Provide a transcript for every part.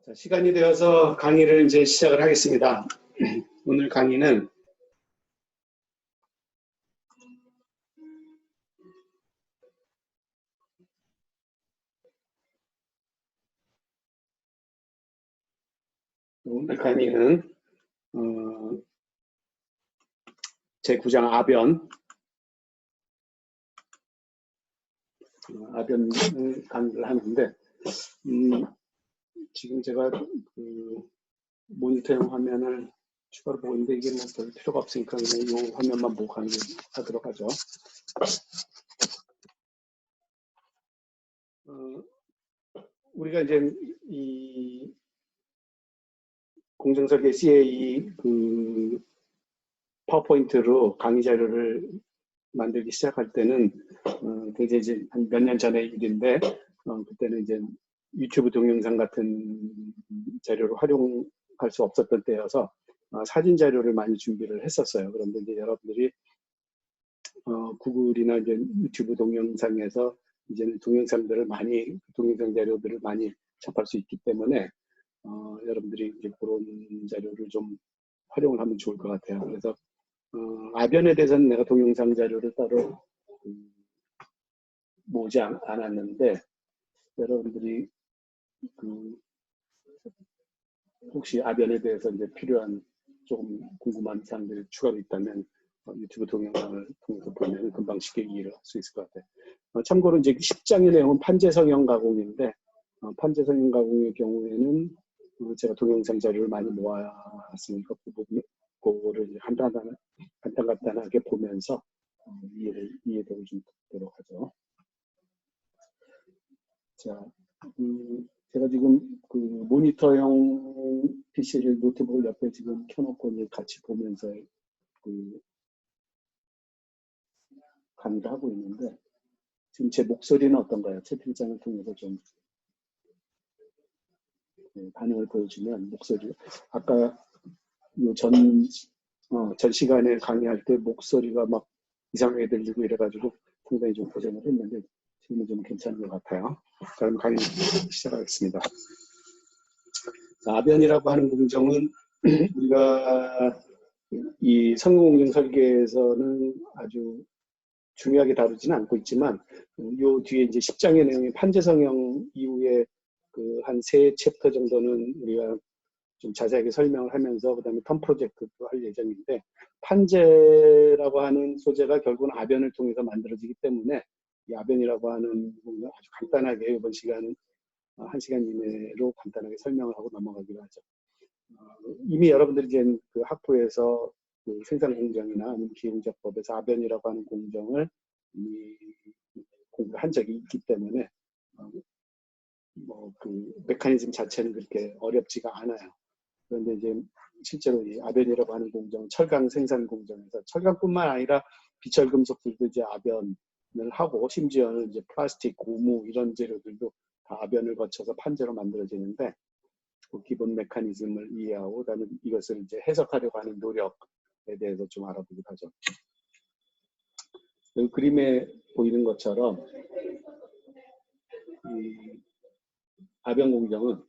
자, 시간이 되어서 강의를 이제 시작을 하겠습니다. 오늘 강의는 제9장 아변을 강의를 하는데 지금 제가 모니터용 화면을 추가로 보고 있는데 이게 뭐 별 필요가 없으니까 그냥 이 화면만 보고 강의하도록 하죠. 우리가 이제 이 공정설계 CA 파워포인트로 강의 자료를 만들기 시작할 때는 굉장히 이제 한 몇 년 전의 일인데 그때는 이제 유튜브 동영상 같은 자료를 활용할 수 없었던 때여서 사진 자료를 많이 준비를 했었어요. 그런데 이제 여러분들이 구글이나 이제 유튜브 동영상에서 이제는 동영상 자료들을 많이 접할 수 있기 때문에 여러분들이 이제 그런 자료를 좀 활용을 하면 좋을 것 같아요. 그래서 아변에 대해서는 내가 동영상 자료를 따로 모으지 않았는데 여러분들이 혹시 아변에 대해서 이제 필요한 조금 궁금한 사항들이 추가로 있다면 유튜브 동영상을 통해서 보면 금방 쉽게 이해를 할 수 있을 것 같아요. 참고로 이제 10장의 내용은 판재성형 가공인데 판재성형 가공의 경우에는 제가 동영상 자료를 많이 모았으니까 그거를 간단하게 보면서 이해도를 좀 듣도록 하죠. 자, 제가 지금 모니터용 PC를 노트북을 옆에 지금 켜놓고 같이 보면서 강의를 하고 있는데 지금 제 목소리는 어떤가요? 채팅창을 통해서 좀 반응을 보여주면 목소리 아까 전 시간에 강의할 때 목소리가 막 이상하게 들리고 이래가지고 상당히 좀 고생을 했는데 지금은 좀 괜찮은 것 같아요. 그럼 강의 시작하겠습니다. 자, 아변이라고 하는 공정은 우리가 이 성공공정 설계에서는 아주 중요하게 다루지는 않고 있지만 요 뒤에 이제 10장의 내용이 판재성형 이후에 한 3챕터 정도는 우리가 좀 자세하게 설명을 하면서 그다음에 텀 프로젝트도 할 예정인데 판재라고 하는 소재가 결국은 아변을 통해서 만들어지기 때문에 이 아변이라고 하는 부분을 아주 간단하게 이번 시간은 1시간 이내로 간단하게 설명을 하고 넘어가기로 하죠. 이미 여러분들이 이제 그 학부에서 생산 공정이나 기용작법에서 아변이라고 하는 공정을 이미 공부한 적이 있기 때문에 메커니즘 자체는 그렇게 어렵지가 않아요. 그런데 이제 실제로 이 아변이라고 하는 공정은 철강 생산 공정에서 철강뿐만 아니라 비철금속들도 이제 아변을 하고 심지어는 이제 플라스틱, 고무 이런 재료들도 다 아변을 거쳐서 판재로 만들어지는데 그 기본 메커니즘을 이해하고 그다음에 이것을 이제 해석하려고 하는 노력에 대해서 좀 알아보기로 하죠. 이 그림에 보이는 것처럼 이 아변 공정은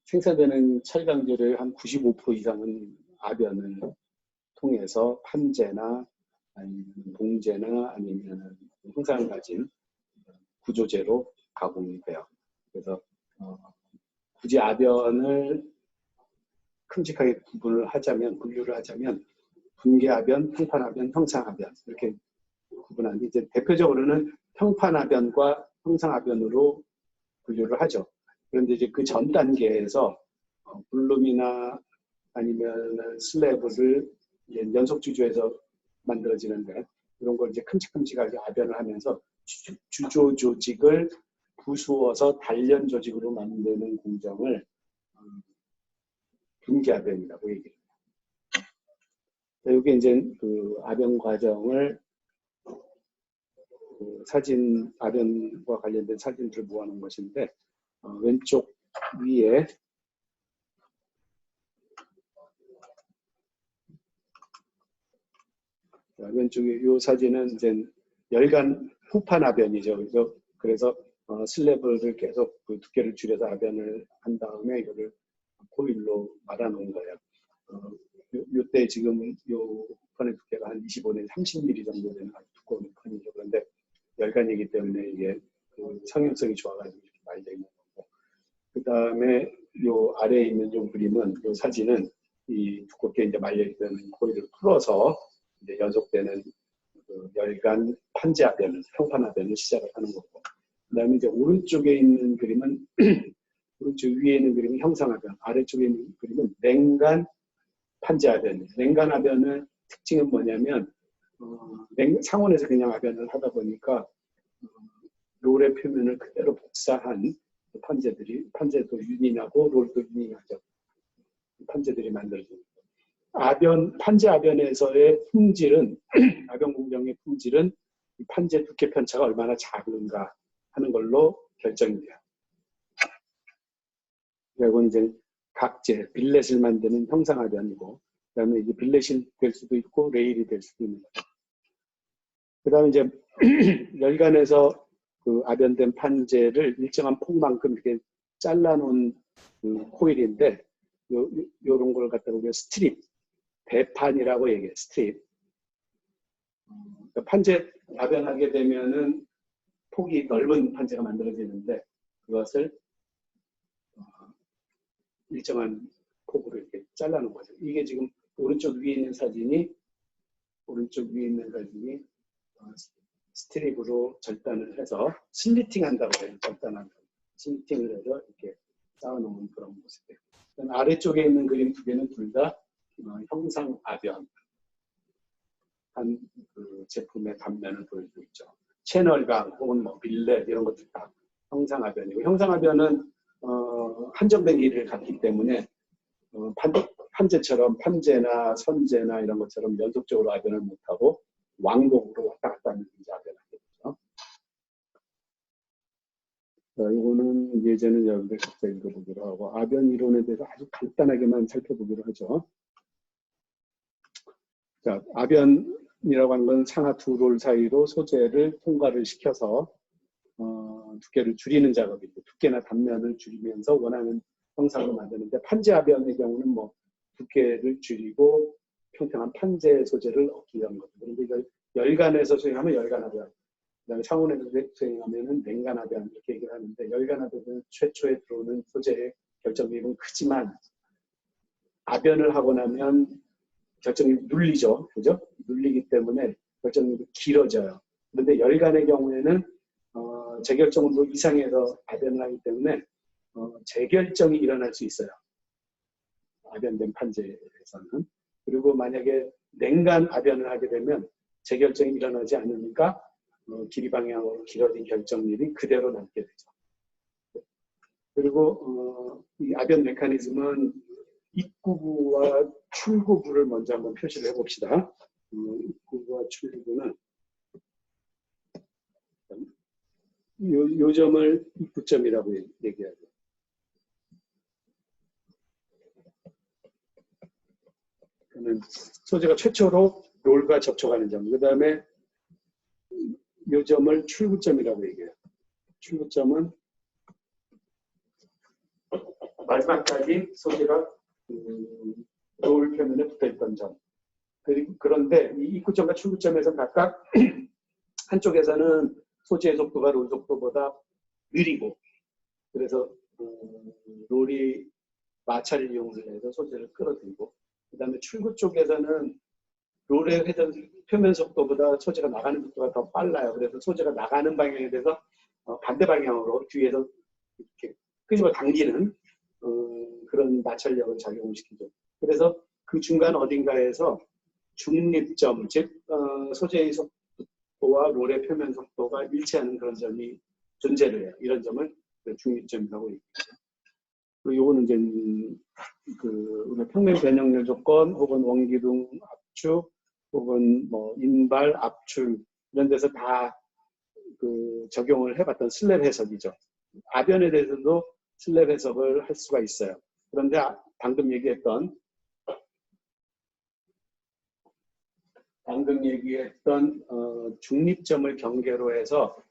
생산되는 철강재료의 한 95% 이상은 아변을 통해서 판재나 아니면 봉제나 아니면 형상을 가진 구조재로 가공이 돼요. 그래서 굳이 아변을 큼직하게 분류를 하자면 분계아변, 평판아변, 형상아변 이렇게 구분하는데 이제 대표적으로는 평판아변과 형상아변으로 분류를 하죠. 그런데 이제 그 전 단계에서 블룸이나 아니면 슬래브를 연속주조에서 만들어지는데 이런 걸 이제 큼직큼직하게 아변을 하면서 주조 조직을 부수어서 단련 조직으로 만드는 공정을 분계아변이라고 얘기해요. 이게 이제 그 아변 과정을 아변과 관련된 사진들을 모아놓은 것인데 왼쪽 위에 왼쪽에 이 사진은 이제 열간 후판 아변이죠. 그래서 슬래브를 계속 그 두께를 줄여서 아변을 한 다음에 이거를 코일로 말아놓은 거예요. 요때 지금 요 판의 두께가 한 25에서 30mm 정도 되는 아주 두꺼운 판이죠. 그런데 열간이기 때문에 이게 그 성형성이 좋아가지고 이렇게 말려 있는 거고. 그 다음에 요 아래에 있는 요 그림은, 요 사진은 이 두껍게 이제 말려있던 코일을 풀어서 이제 연속되는 그 열간 판재 아변을, 평판 아변을 시작을 하는 거고. 그 다음에 이제 오른쪽에 있는 그림은 오른쪽 위에 있는 그림은 형상아변, 아래쪽에 있는 그림은 냉간 판재아변. 냉간 아변의 특징은 뭐냐면 상온에서 그냥 아변을 하다 보니까 롤의 표면을 그대로 복사한 판재도 윤이나고 롤도 윤이나죠. 판재들이 만들어집니다. 판재 아변에서의 품질은 아변 공정의 품질은 이 판재 두께 편차가 얼마나 작은가 하는 걸로 결정이 돼요. 그리고 이제 각재, 빌렛을 만드는 형상아변이고, 그 다음에 이제 빌렛이 될 수도 있고, 레일이 될 수도 있는 거죠. 그 다음에 이제 열간에서 그 아변된 판재를 일정한 폭만큼 이렇게 잘라놓은 그 코일인데, 요런 걸 갖다가 우리가 스트립, 배판이라고 얘기해요. 스트립. 그러니까 판재 아변하게 되면은 폭이 넓은 판재가 만들어지는데, 그것을 일정한 폭으로 이렇게 잘라놓은 거죠. 이게 지금 오른쪽 위에 있는 사진이 스트립으로 절단을 해서 슬리팅 한다고 해요. 절단한다. 슬리팅을 해서 이렇게 쌓아놓은 그런 모습이에요. 아래쪽에 있는 그림 두 개는 둘 다 형상 아변 한 그 제품의 단면을 보여주고 있죠. 채널강 혹은 뭐 빌렛 이런 것들 다 형상 아변이고, 형상 아변은 한정된 길이를 갖기 때문에 판재처럼 판재나 선재나 이런 것처럼 연속적으로 아변을 못하고 왕복으로 왔다 갔다 하면서 아변을 하게 되죠. 자, 이거는 예제는 여러분들 각자 읽어보기로 하고, 아변 이론에 대해서 아주 간단하게만 살펴보기로 하죠. 자, 아변이라고 하는 건 상하 두 롤 사이로 소재를 통과를 시켜서 두께를 줄이는 작업이고, 두께나 단면을 줄이면서 원하는 형상을 만드는데, 판재 아변의 경우는 뭐 두께를 줄이고 평평한 판재 소재를 얻기 위한 거죠. 그런데 이걸 열간에서 수행하면 열간 아변, 그다음에 상온에서 수행하면은 냉간 아변 이렇게 얘기를 하는데, 열간 아변은 최초에 들어오는 소재의 결정력은 크지만 아변을 하고 나면 결정력이 눌리죠, 그죠? 눌리기 때문에 결정력이 길어져요. 그런데 열간의 경우에는 재결정 온도 이상에서 아변을 하기 때문에 재결정이 일어날 수 있어요. 아변된 판재에서는. 그리고 만약에 냉간 아변을 하게 되면 재결정이 일어나지 않으니까 길이 방향으로 길어진 결정률이 그대로 남게 되죠. 그리고 이 아변 메커니즘은 입구부와 출구부를 먼저 한번 표시를 해봅시다. 입구부와 출구부는 요 점을 입구점이라고 얘기하죠. 그러면 소재가 최초로 롤과 접촉하는 점, 그 다음에 요 점을 출구점이라고 얘기해요. 출구점은 마지막까지 소재가 롤 표면에 붙어있던 점. 그런데 이 입구점과 출구점에서 각각 한쪽에서는 소재의 속도가 롤 속도보다 느리고, 그래서 롤이 마찰을 이용해서 소재를 끌어들이고, 그 다음에 출구 쪽에서는 롤의 회전 표면 속도보다 소재가 나가는 속도가 더 빨라요. 그래서 소재가 나가는 방향에 대해서 반대 방향으로 뒤에서 이렇게 끄집어 당기는 그런 마찰력을 작용을 시키죠. 그래서 그 중간 어딘가에서 중립점, 즉 소재의 속도와 롤의 표면 속도가 일치하는 그런 점이 존재를 해요. 이런 점을 중립점이라고 얘기하죠. 그리고 이거는 이제 우리가 평면 변형률 조건 혹은 원기둥 압축 혹은 뭐 인발 압출 이런 데서 다 적용을 해봤던 슬랩 해석이죠. 아변에 대해서도 슬랩 해석을 할 수가 있어요. 그런데 방금 얘기했던 중립점을 경계로 해서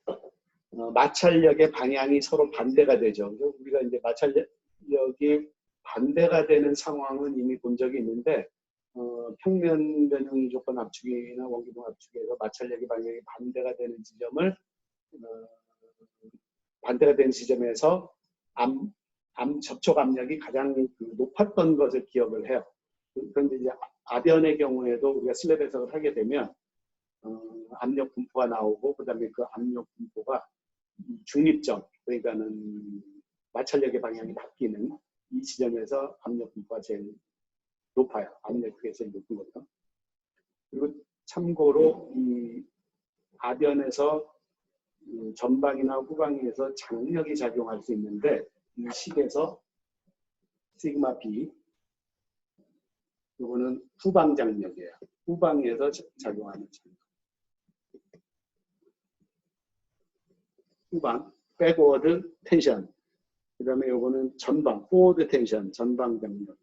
마찰력의 방향이 서로 반대가 되죠. 우리가 이제 마찰력이 반대가 되는 상황은 이미 본 적이 있는데 평면 변형 조건 압축이나 원기둥 압축에서 마찰력의 방향이 반대가 되는 지점을 반대가 되는 지점에서 접촉 압력이 가장 높았던 것을 기억을 해요. 그런데 이제 아변의 경우에도 우리가 슬랩 해석을 하게 되면 압력 분포가 나오고 그다음에 그 압력 분포가 중립점, 그러니까는 마찰력의 방향이 바뀌는 이 지점에서 압력 분포가 제일 높아요. 압력 크기가 제일 높은 거죠. 그리고 참고로 이 아변에서 전방이나 후방에서 장력이 작용할 수 있는데 이 식에서 시그마 B 이거는 후방 장력이에요. 후방에서 작용하는 장력. 후방, 백워드 텐션. 그 다음에 요거는 전방, 포워드 텐션, 전방 장력.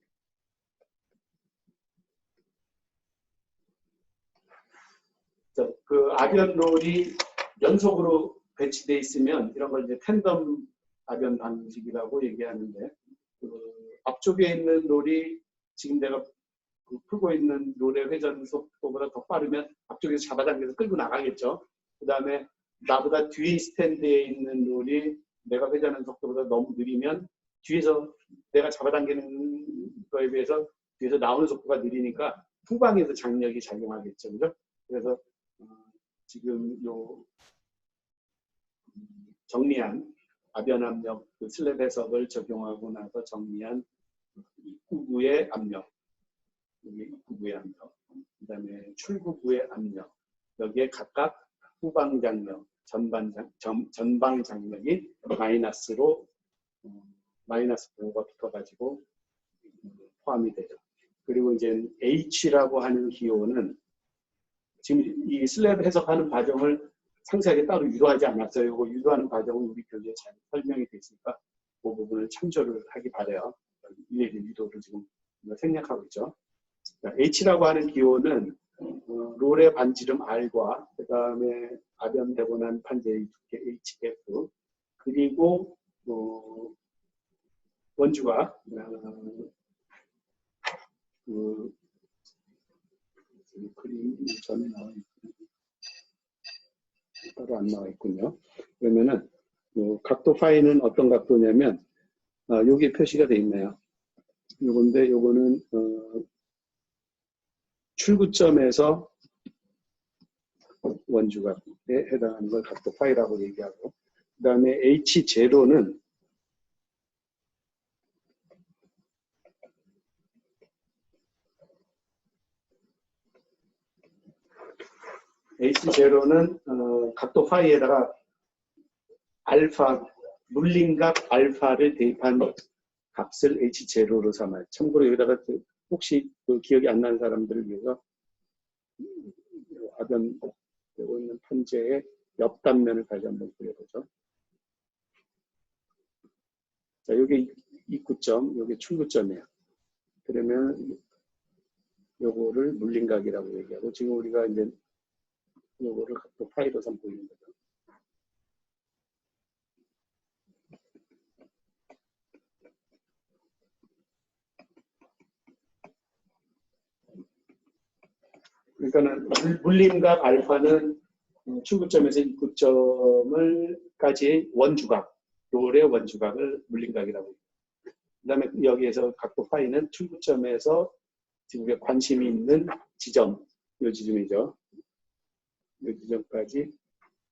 그 아변 롤이 연속으로 배치되어 있으면 이런 걸 이제 텐덤 아변 방식이라고 얘기하는데 앞쪽에 있는 롤이 지금 내가 풀고 있는 롤의 회전 속도보다 더 빠르면 앞쪽에서 잡아당겨서 끌고 나가겠죠. 그 다음에 나보다 뒤에 스탠드에 있는 롤이 내가 회전하는 속도보다 너무 느리면 뒤에서 내가 잡아당기는 거에 비해서 뒤에서 나오는 속도가 느리니까 후방에서 장력이 작용하겠죠. 그죠? 그래서 지금 요 정리한 아변 압력 그 슬랩 해석을 적용하고 나서 정리한 입구부의 압력, 여기 입구부의 압력, 그 다음에 출구부의 압력, 여기에 각각 후방 장력, 전방 장력이 마이너스로 마이너스 부호가 붙어가지고 포함이 되죠. 그리고 이제 H라고 하는 기호는 지금 이 슬랩 해석하는 과정을 상세하게 따로 유도하지 않았어요. 이거 유도하는 과정은 우리 교재에 잘 설명이 되어 있으니까 그 부분을 참조를 하기 바라요. 위에 유도를 지금 생략하고 있죠. H라고 하는 기호는 롤의 반지름 R과 그 다음에 아변 대본한 판재의 두께 HF 그리고 원주가 그 그림 전에 나와 있군요. 따로 안 나와 있군요. 그러면은 각도 파이는 어떤 각도냐면 여기 표시가 되어 있네요. 요건데 요거는 출구점에서 원주각에 해당하는 걸 각도 파이라고 얘기하고 그 다음에 H0는 각도 파이에다가 알파, 물림각 알파를 대입한 값을 H0로 삼아요. 참고로 여기다가 혹시 기억이 안 나는 사람들을 위해서 아변 되고 있는 판재의 옆 단면을 다시 한번 그려보죠. 자, 여기 입구점, 여기 출구점이에요. 그러면 요거를 물림각이라고 얘기하고 지금 우리가 이제 요거를 각도 파이로 삼고 있는 거죠. 그러니까는 물림각 알파는 출구점에서 입구점을까지 원주각, 롤의 원주각을 물림각이라고 합니다. 그 다음에 여기에서 각도 파이는 출구점에서 지금 관심이 있는 지점, 이 지점이죠. 이 지점까지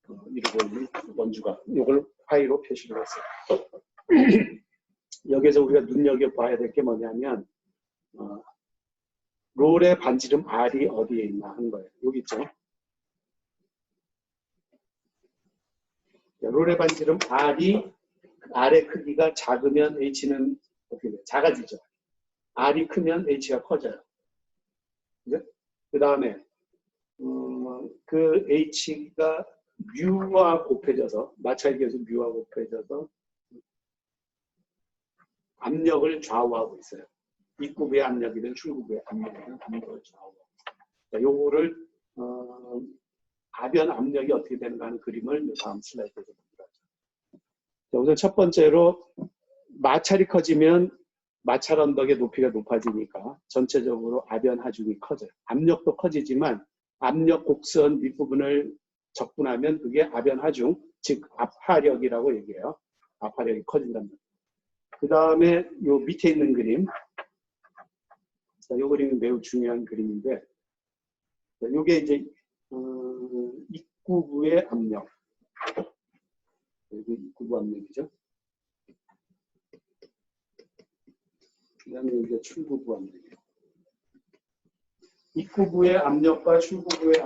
이루고 있는 원주각, 이걸 파이로 표시를 했어요. 여기에서 우리가 눈여겨봐야 될 게 뭐냐면 롤의 반지름 R이 어디에 있나 하는 거예요. 여기 있죠. 롤의 반지름 R의 크기가 작으면 H는 어떻게 돼요? 작아지죠. R이 크면 H가 커져요. 그 다음에 그 H가 뮤와 곱해져서 마찰기에서 뮤와 곱해져서 압력을 좌우하고 있어요. 입구부의 압력이든 출구부의 압력이든 압력을 좌우하고 있어요. 요거를 아변 압력이 어떻게 되는가 하는 그림을 다음 슬라이드에서 보도록 하죠. 우선 첫 번째로 마찰이 커지면 마찰 언덕의 높이가 높아지니까 전체적으로 아변 하중이 커져요. 압력도 커지지만 압력 곡선 윗부분을 적분하면 그게 아변 하중, 즉 압화력이라고 얘기해요. 압화력이 커진다는 거예요. 그 다음에 요 밑에 있는 그림, 이 그림이 매우 중요한 그림인데, 이게 이제 입구부의 압력, 여기 입구부 압력이죠. 그 다음에 이제 출구부 압력이에요. 입구부의 압력과 출구부의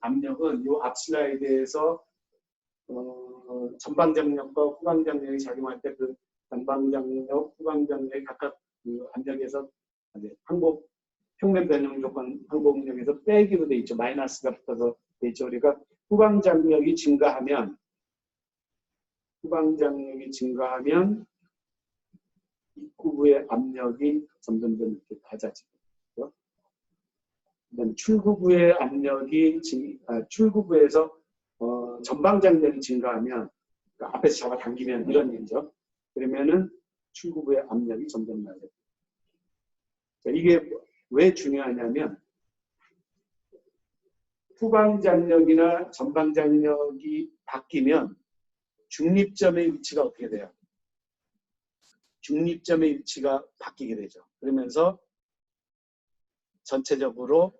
압력은 이 앞 슬라이드에서 전방장력과 후방장력이 작용할 때 그 전방장력, 후방장력이 각각 그 압력에서 항복 평면 변형 조건 항복력에서 빼기로 돼 있죠. 마이너스가 붙어서 돼 있죠. 그러니까 후방장력이 증가하면 입구부의 압력이 점점 이렇게 낮아지고, 그다음에 출구부의 압력이 출구부에서 전방장력이 증가하면, 그러니까 앞에서 잡아당기면 이런 얘기죠. 그러면은 출구부의 압력이 점점 낮아져요. 이게 왜 중요하냐면 후방장력이나 전방장력이 바뀌면 중립점의 위치가 어떻게 돼요? 중립점의 위치가 바뀌게 되죠. 그러면서 전체적으로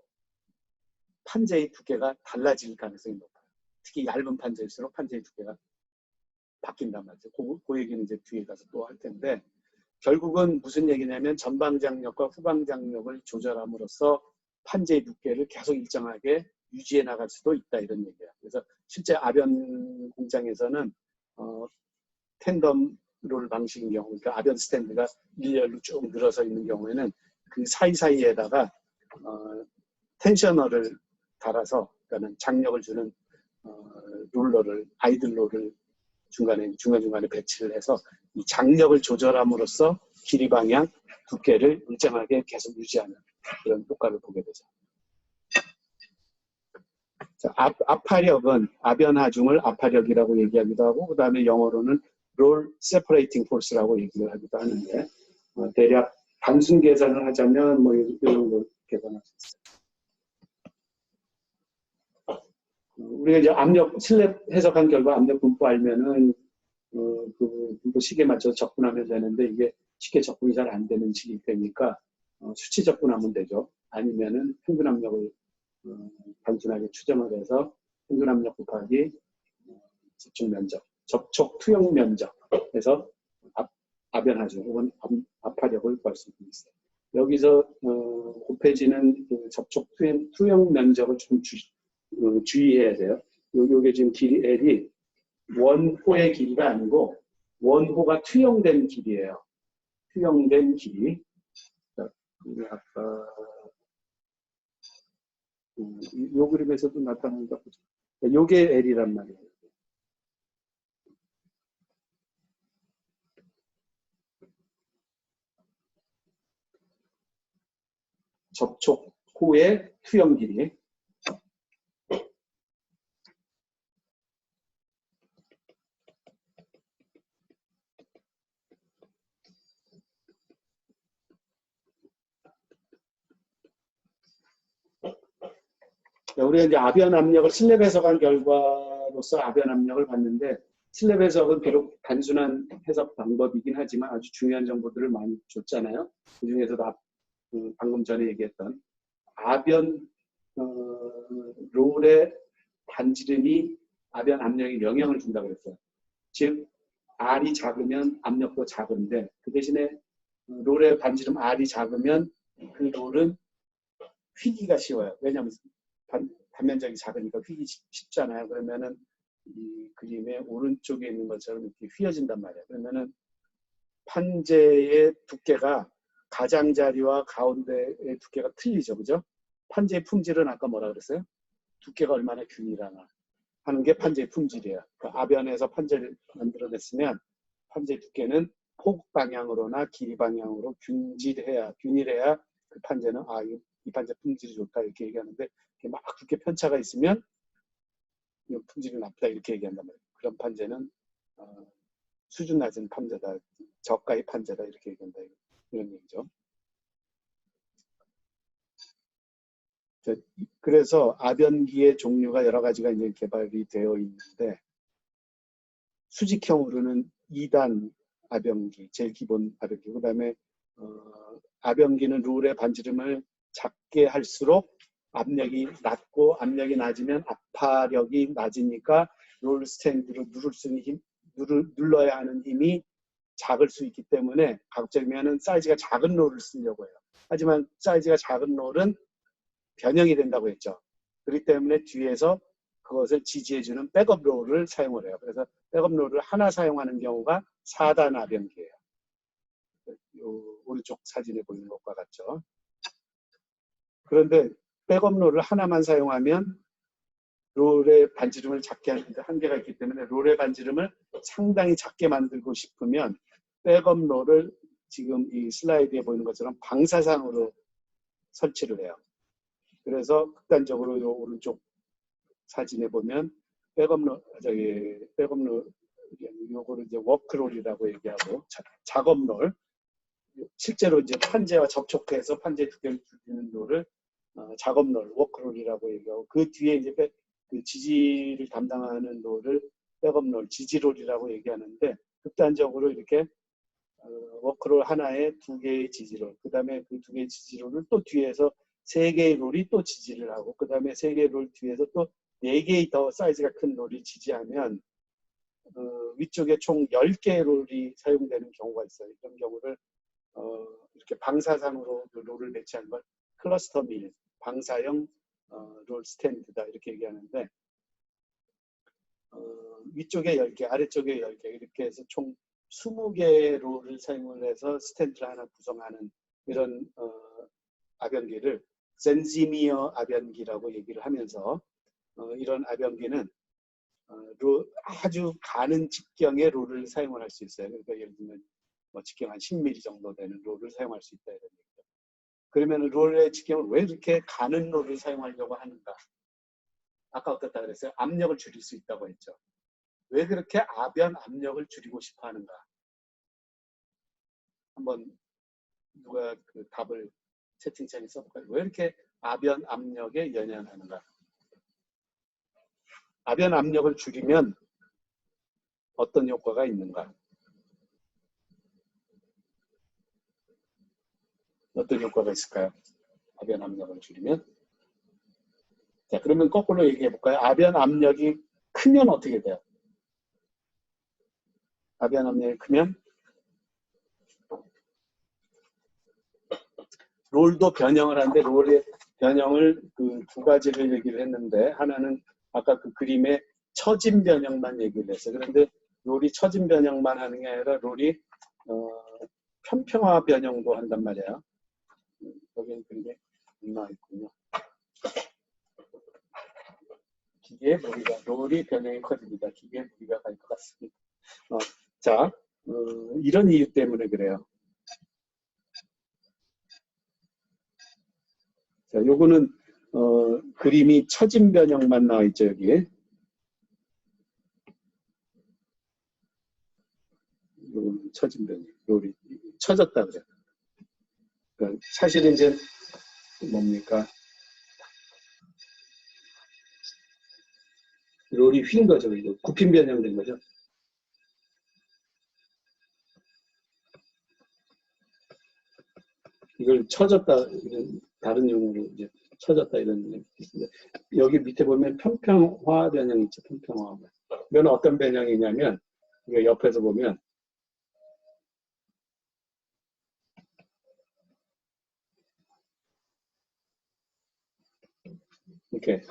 판재의 두께가 달라질 가능성이 높아요. 특히 얇은 판재일수록 판재의 두께가 바뀐단 말이죠. 그 얘기는 이제 뒤에 가서 또 할 텐데, 결국은 무슨 얘기냐면 전방장력과 후방장력을 조절함으로써 판재의 두께를 계속 일정하게 유지해 나갈 수도 있다, 이런 얘기예요. 그래서 실제 아변 공장에서는 텐덤 롤 방식인 경우, 그러니까 아변 스탠드가 일렬로 쭉 늘어서 있는 경우에는 그 사이사이에다가 텐셔너를 달아서, 그러니까 장력을 주는 룰러를, 아이들로를 중간중간에 배치를 해서 이 장력을 조절함으로써 길이 방향, 두께를 일정하게 계속 유지하는 그런 효과를 보게 되죠. 자, 압화력은 아변하중을 압화력이라고 얘기하기도 하고, 그 다음에 영어로는 롤 세퍼레이팅 포스라고 얘기를 하기도 하는데, 대략 단순 계산을 하자면 뭐 이 정도 계산할 수 있어요. 우리가 이제 압력 슬랩 해석한 결과 압력 분포 알면은 그 분포 식에 맞춰서 적분하면 되는데, 이게 쉽게 적분이 잘 안 되는 식이 되니까 수치 적분하면 되죠. 아니면은 평균 압력을 단순하게 추정을 해서 평균 압력 곱하기 접촉 면적, 접촉 투영 면적에서 아변하중 혹은 압화력을 구할 수 있어요. 여기서 곱해지는 그 접촉 투영 면적을 좀 주의해야 돼요. 요게 지금 길이 L이 원호의 길이가 아니고 원호가 투영된 길이에요. 투영된 길이. 아까 요 그림에서도 나타난다 보죠. 요게 L이란 말이에요. 접촉 호의 투영 길이. 우리가 이제 아변 압력을 슬랩 해석한 결과로서 아변 압력을 봤는데, 슬랩 해석은 비록 단순한 해석 방법이긴 하지만 아주 중요한 정보들을 많이 줬잖아요. 그 중에서도 방금 전에 얘기했던 아변 롤의 반지름이 아변 압력에 영향을 준다고 그랬어요. 즉 R이 작으면 압력도 작은데, 그 대신에 롤의 반지름 R이 작으면 그 롤은 휘기가 쉬워요. 왜냐하면 단면적이 작으니까 휘기 쉽잖아요. 그러면은 이 그림의 오른쪽에 있는 것처럼 이렇게 휘어진단 말이에요. 그러면은 판재의 두께가 가장자리와 가운데의 두께가 틀리죠. 그죠? 판재의 품질은 아까 뭐라 그랬어요? 두께가 얼마나 균일하나 하는 게 판재의 품질이에요. 그러니까 아변에서 판재를 만들어냈으면 판재의 두께는 폭 방향으로나 길이 방향으로 균일해야 그 판재는 이 판재 품질이 좋다 이렇게 얘기하는데, 막 그렇게 편차가 있으면 품질이 나쁘다 이렇게 얘기한단 말이에요. 그런 판재는 수준 낮은 판자다, 저가의 판자다 이렇게 얘기한다 이런 얘기죠. 그래서 아변기의 종류가 여러 가지가 이제 개발이 되어 있는데 수직형으로는 2단 아변기, 제일 기본 아변기, 그다음에 아변기는 롤의 반지름을 작게 할수록 압력이 낮고 압력이 낮으면 압파력이 낮으니까 롤 스탠드로 눌러야 하는 힘이 작을 수 있기 때문에 가급적이면 사이즈가 작은 롤을 쓰려고 해요. 하지만 사이즈가 작은 롤은 변형이 된다고 했죠. 그렇기 때문에 뒤에서 그것을 지지해주는 백업 롤을 사용을 해요. 그래서 백업 롤을 하나 사용하는 경우가 4단 아변기예요. 오른쪽 사진에 보이는 것과 같죠. 그런데 백업 롤을 하나만 사용하면 롤의 반지름을 작게 하는데 한계가 있기 때문에 롤의 반지름을 상당히 작게 만들고 싶으면 백업 롤을 지금 이 슬라이드에 보이는 것처럼 방사상으로 설치를 해요. 그래서 극단적으로 이 오른쪽 사진에 보면 백업롤, 요거를 이제 워크롤이라고 얘기하고 작업롤, 실제로 이제 판재와 접촉해서 판재 두께를 줄이는 롤을 작업롤, 워크롤이라고 얘기하고 그 뒤에 이제 그 지지를 담당하는 롤을 백업롤, 지지롤이라고 얘기하는데 극단적으로 이렇게 워크롤 하나에 2개의 지지롤, 그 다음에 그 2개의 지지롤을 또 뒤에서 3개의 롤이 또 지지를 하고 그 다음에 3개의 롤 뒤에서 또 4개의 더 사이즈가 큰 롤이 지지하면 위쪽에 총 10개의 롤이 사용되는 경우가 있어요. 이런 경우를 이렇게 방사상으로 롤을 배치하는 걸 클러스터 밀, 방사형 롤 스탠드다 이렇게 얘기하는데 위쪽에 10개, 아래쪽에 10개 이렇게 해서 총 20개의 롤을 사용을 해서 스탠드를 하나 구성하는 이런 아변기를 젠지미어 아변기라고 얘기를 하면서 이런 아변기는 아주 가는 직경의 롤을 사용을 할 수 있어요. 그러니까 예를 들면 뭐 직경 한 10mm 정도 되는 롤을 사용할 수 있다 이런 얘기죠. 그러면 롤의 직경을 왜 이렇게 가는 롤을 사용하려고 하는가? 아까 어떻다 그랬어요? 압력을 줄일 수 있다고 했죠. 왜 그렇게 아변 압력을 줄이고 싶어 하는가? 한번 누가 그 답을 채팅창에 써볼까요? 왜 이렇게 아변 압력에 연연하는가? 아변 압력을 줄이면 어떤 효과가 있는가? 어떤 효과가 있을까요? 아변 압력을 줄이면? 자, 그러면 거꾸로 얘기해 볼까요? 아변 압력이 크면 어떻게 돼요? 아변 압력이 크면 롤도 변형을 하는데 롤의 변형을 그 2가지를 얘기를 했는데 하나는 아까 그 그림의 처진 변형만 얘기를 했어요. 그런데 롤이 처진 변형만 하는 게 아니라 롤이 편평화 변형도 한단 말이에요. 여기는 그림에 나와 있군요. 기계의 무리가 롤이 변형이 커집니다. 기계의 무리가 갈 것 같습니다. 자, 이런 이유 때문에 그래요. 자, 요거는 그림이 처진 변형만 나와 있죠 여기에. 요거는 처진 변형. 롤이 처졌다 그래요. 그러니까 사실은 이제 뭡니까? 롤이 휜 거죠. 이거 굽힌 변형된 거죠. 이걸 처졌다 이런 다른 용어로 이제 처졌다 이런 얘기인데 여기 밑에 보면 평평화 변형 있죠. 평평화. 이건 어떤 변형이냐면 이거 옆에서 보면 이렇게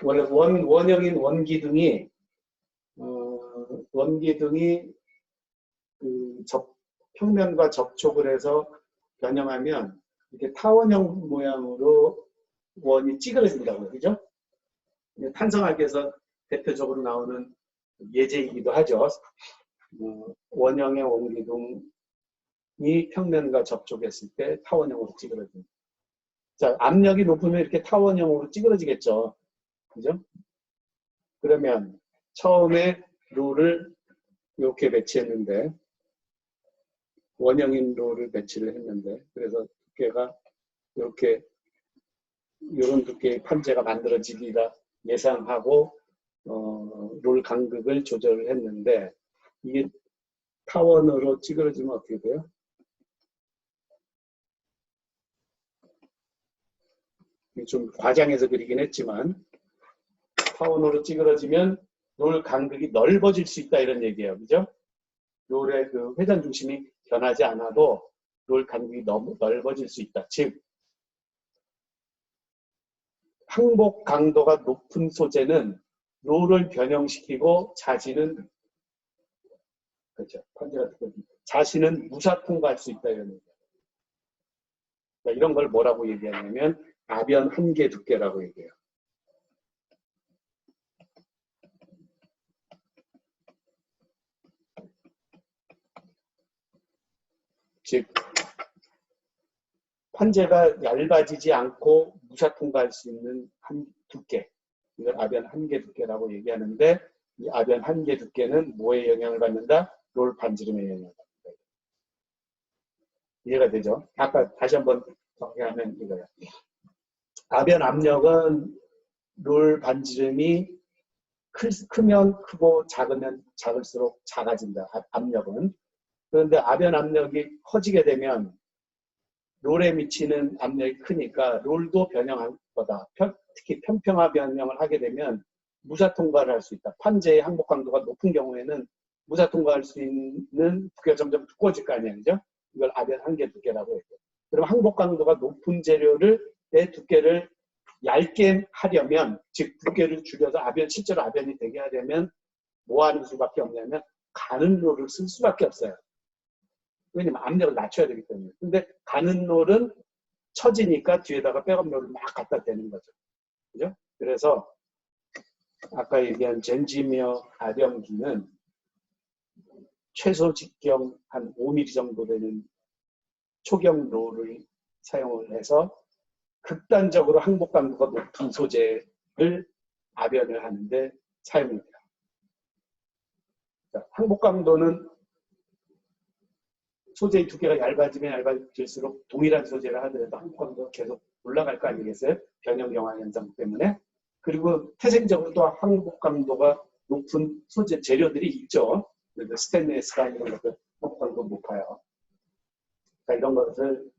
원래 원형인 원기둥이 그 평면과 접촉을 해서 변형하면 이렇게 타원형 모양으로 원이 찌그러진다고요. 그죠? 탄성학에서 대표적으로 나오는 예제이기도 하죠. 원형의 원기둥이 평면과 접촉했을 때 타원형으로 찌그러집니다. 자, 압력이 높으면 이렇게 타원형으로 찌그러지겠죠. 그죠? 그러면 처음에 롤을 이렇게 배치했는데 원형인 롤을 배치를 했는데 그래서 두께가 이렇게 이런 두께의 판재가 만들어지리라 예상하고 롤 간극을 조절을 했는데 이게 타원으로 찌그러지면 어떻게 돼요? 좀 과장해서 그리긴 했지만 타원으로 찌그러지면 롤 간극이 넓어질 수 있다 이런 얘기예요. 그죠? 롤의 그 회전 중심이 변하지 않아도 롤 간극이 너무 넓어질 수 있다. 즉 항복 강도가 높은 소재는 롤을 변형시키고 자신은 그렇죠. 자신은 무사 통과할 수 있다 이런 얘기예요. 그러니까 이런 걸 뭐라고 얘기하냐면 아변 한계 두께라고 얘기해요. 즉 판재가 얇아지지 않고 무사 통과할 수 있는 한 두께, 이걸 아변 한계 두께라고 얘기하는데 이 아변 한계 두께는 뭐에 영향을 받는다? 롤 반지름에 영향을 받는다. 이해가 되죠? 아까 다시 한번 정리하면 이거예요. 아변 압력은 롤 반지름이 크면 크고 작으면 작을수록 작아진다. 압력은. 그런데 아변 압력이 커지게 되면 롤에 미치는 압력이 크니까 롤도 변형할 거다. 특히 편평화 변형을 하게 되면 무사 통과를 할 수 있다. 판재의 항복 강도가 높은 경우에는 무사 통과할 수 있는 두께가 점점 두꺼워질 거 아니에요. 그죠? 이걸 아변 한계 두께라고 해요. 그럼 항복 강도가 높은 재료의 두께를 얇게 하려면, 즉 두께를 줄여서 실제로 아변이 되게 하려면 뭐 하는 수밖에 없냐면 가는 롤을 쓸 수밖에 없어요. 왜냐면 압력을 낮춰야 되기 때문에. 근데 가는 롤은 처지니까 뒤에다가 백업 롤을 막 갖다 대는 거죠. 그죠? 그래서 아까 얘기한 젠지미어 아병기는 최소 직경 한 5mm 정도 되는 초경 롤을 사용을 해서 극단적으로 항복 강도가 높은 소재를 아변을 하는데 사용합니다. 항복 강도는 소재의 두께가 얇아지면 얇아질수록 동일한 소재를 하더라도 항복 강도가 계속 올라갈 거 아니겠어요? 변형 영화 현상 때문에. 그리고 태생적으로 또 항복 강도가 높은 소재 재료들이 있죠. 스테인리스가 이런 것들 항복 강도가 높아요. 그러니까 이런 것을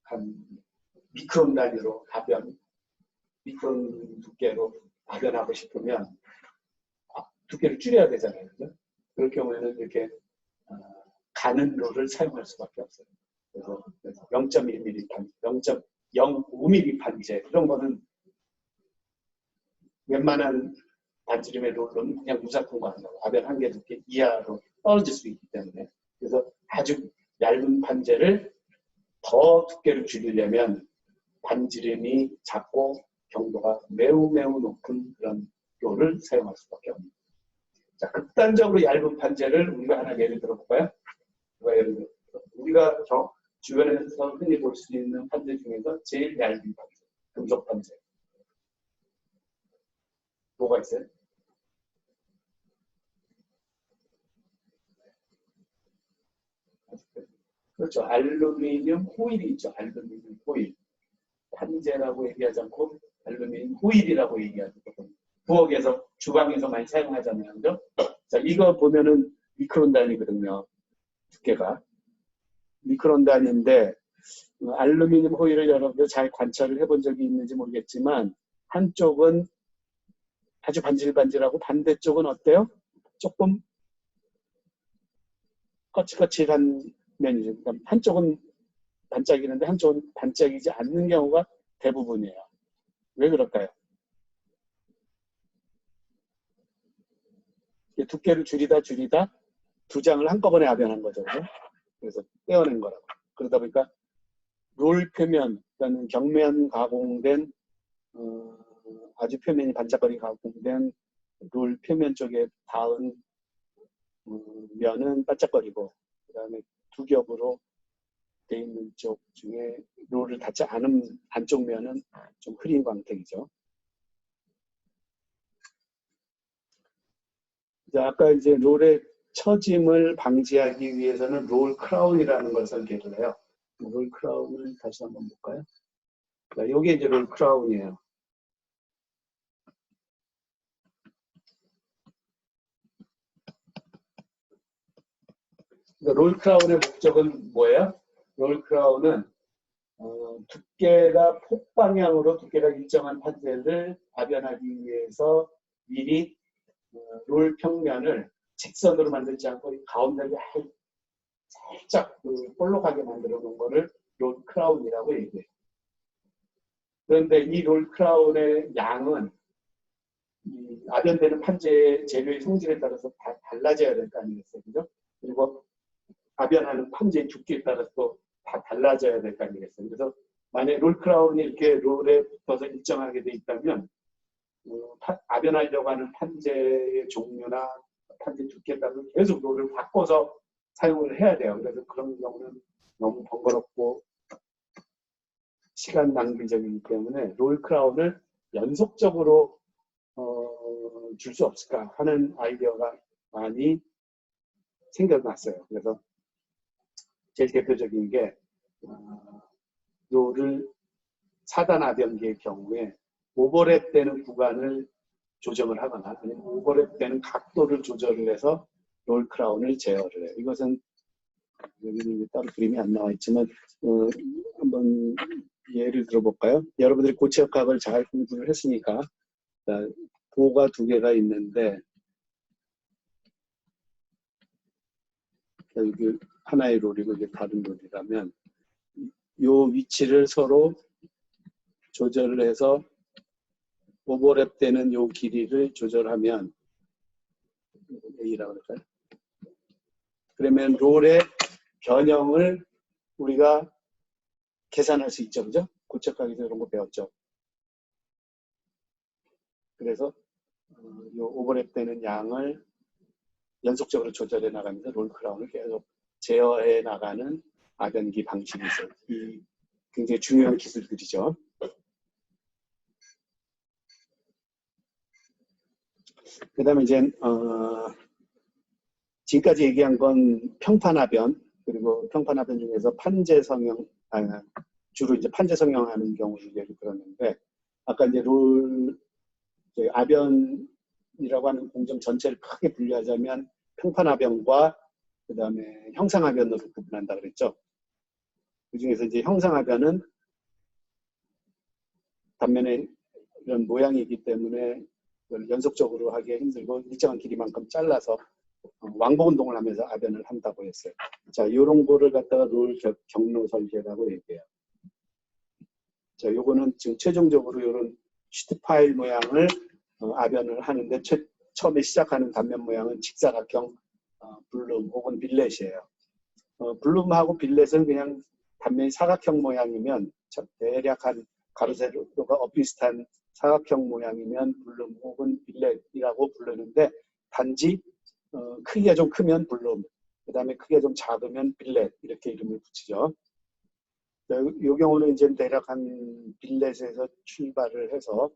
한 미크론 단위로 미크론 두께로 아변하고 싶으면 두께를 줄여야 되잖아요. 그죠? 그럴 경우에는 이렇게 가는 롤을 사용할 수밖에 없어요. 그래서 0.1mm 판재, 0.05mm 판재 이런 거는 웬만한 반지름의 롤은 그냥 무사 통과한다고 아변 한계 두께 이하로 떨어질 수 있기 때문에 그래서 아주 얇은 판재를 더 두께를 줄이려면 반지름이 작고 경도가 매우 높은 그런 롤을 사용할 수밖에 없습니다. 자, 극단적으로 얇은 판재를 우리가 하나 예를 들어볼까요? 우리가 주변에서 흔히 볼 수 있는 판재 중에서 제일 얇은 판재, 금속 판재. 뭐가 있어요? 그렇죠. 알루미늄 호일이 있죠. 알루미늄 호일. 판재라고 얘기하지 않고 알루미늄 호일이라고 얘기하죠. 부엌에서, 주방에서 많이 사용하잖아요. 그죠? 자, 이거 보면은 미크론 단위거든요. 두께가. 미크론 단위인데, 알루미늄 호일을 여러분들 잘 관찰을 해본 적이 있는지 모르겠지만, 한쪽은 아주 반질반질하고 반대쪽은 어때요? 조금 거칠거칠한 면이죠. 그러니까 한쪽은 반짝이는데 한쪽은 반짝이지 않는 경우가 대부분이에요. 왜 그럴까요? 두께를 줄이다 두 장을 한꺼번에 아변한 거죠. 그래서 떼어낸 거라고. 그러다 보니까 롤 표면, 그러니까 경면 가공된 아주 표면이 반짝거리 가공된 롤 표면 쪽에 닿은 면은 반짝거리고 그 다음에 두 겹으로 돼 있는 쪽 중에 롤을 닿지 않은 안쪽 면은 좀 흐린 광택이죠. 자, 아까 이제 롤의 처짐을 방지하기 위해서는 롤 크라운이라는 걸 설계를 해요. 롤 크라운을 다시 한번 볼까요? 자, 이게 이제 롤 크라운이에요. 그러니까 롤 크라운의 목적은 뭐예요? 롤 크라운은 두께가 폭방향으로 두께가 일정한 판재를 압연하기 위해서 미리 롤 평면을 직선으로 만들지 않고 가운데를 살짝 볼록하게 만들어 놓은 거를 롤 크라운이라고 얘기해요. 그런데 이 롤 크라운의 양은 압연되는 판재 재료의 성질에 따라서 다 달라져야 될 거 아니겠어요? 그죠? 그리고 압연하는 판재의 두께에 따라서 또 다 달라져야 될 거 아니겠어요? 그래서 만약에 롤 크라운이 이렇게 롤에 붙어서 일정하게 돼 있다면 압연하려고 하는 판재의 종류나 판재 두께에 따라서 계속 롤을 바꿔서 사용을 해야 돼요. 그래서 그런 경우는 너무 번거롭고 시간 낭비적이기 때문에 롤 크라운을 연속적으로 줄 수 없을까 하는 아이디어가 많이 생겨났어요. 그래서 제일 대표적인 게 롤을 4단 압연기의 경우에 오버랩 되는 구간을 조정을 하거나 아니면 오버랩 되는 각도를 조절을 해서 롤 크라운을 제어를 해요. 이것은 여기는 따로 그림이 안 나와 있지만 한번 예를 들어볼까요? 여러분들이 고체역학을 잘 공부를 했으니까 보가 두 개가 있는데 여기 하나의 롤이고 이게 다른 롤이라면 이 위치를 서로 조절을 해서 오버랩 되는 이 길이를 조절하면 A라고 할까요? 그러면 롤의 변형을 우리가 계산할 수 있죠. 그죠? 고체학에서 이런 거 배웠죠. 그래서 이 오버랩 되는 양을 연속적으로 조절해 나가면서 롤 크라운을 계속 제어해 나가는 압연기 방식이 있어요. 이 굉장히 중요한 기술들이죠. 그 다음에 이제 지금까지 얘기한 건 평판압연, 그리고 평판압연 중에서 판재 성형, 주로 이제 판재 성형하는 경우를 예를 들었는데, 아까 이제 압연이라고 하는 공정 전체를 크게 분류하자면 평판압연과 그 다음에 형상압연으로 구분한다 그랬죠. 그 중에서 이제 형상압연은 단면에 이런 모양이기 때문에 연속적으로 하기 힘들고 일정한 길이만큼 잘라서 왕복 운동을 하면서 압연을 한다고 했어요. 자, 이런 거를 갖다가 롤 경로 설계라고 얘기해요. 자, 요거는 지금 최종적으로 이런 시트 파일 모양을 압연을 하는데 처음에 시작하는 단면 모양은 직사각형 블룸 혹은 빌렛이에요. 블룸하고 빌렛은 그냥 단면이 사각형 모양이면 대략 한 가로 세로가 엇비슷한 사각형 모양이면 블룸 혹은 빌렛이라고 부르는데 단지 크기가 좀 크면 블룸, 그 다음에 크기가 좀 작으면 빌렛 이렇게 이름을 붙이죠. 이 경우는 이제 대략 한 빌렛에서 출발을 해서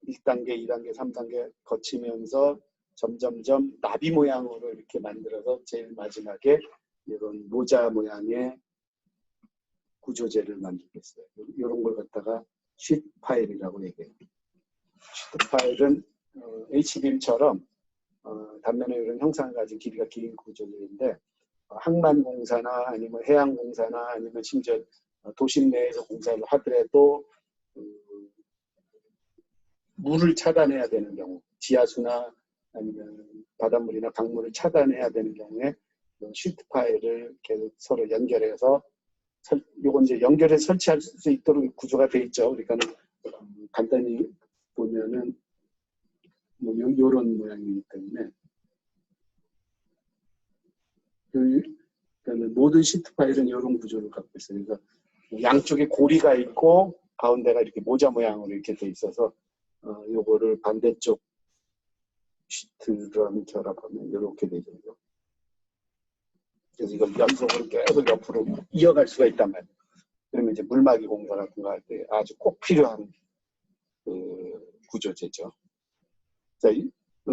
1단계, 2단계, 3단계 거치면서 점점점 나비 모양으로 이렇게 만들어서 제일 마지막에 이런 모자 모양의 구조재를 만들겠어요. 이런 걸 갖다가 시트 파일이라고 얘기해요. 시트 파일은 HBM처럼 단면에 이런 형상을 가진 길이가 긴 구조물인데 항만공사나 아니면 해양공사나 아니면 심지어 도심 내에서 공사를 하더라도 물을 차단해야 되는 경우, 지하수나 아니면 바닷물이나 강물을 차단해야 되는 경우에 시트 파일을 계속 서로 연결해서 요건 이제 연결해서 설치할 수 있도록 구조가 돼 있죠. 그러니까 간단히 보면은 뭐 요런 모양이기 때문에 그러니까 모든 시트 파일은 이런 구조를 갖고 있어요. 그러니까 양쪽에 고리가 있고 가운데가 이렇게 모자 모양으로 이렇게 돼 있어서 요거를 반대쪽 시트랑 결합하면 이렇게 되죠. 그래서 이걸 연속으로 계속 옆으로 이어갈 수가 있단 말이에요. 그러면 이제 물막이 공사 같은 거 할 때 아주 꼭 필요한 구조재죠. 자,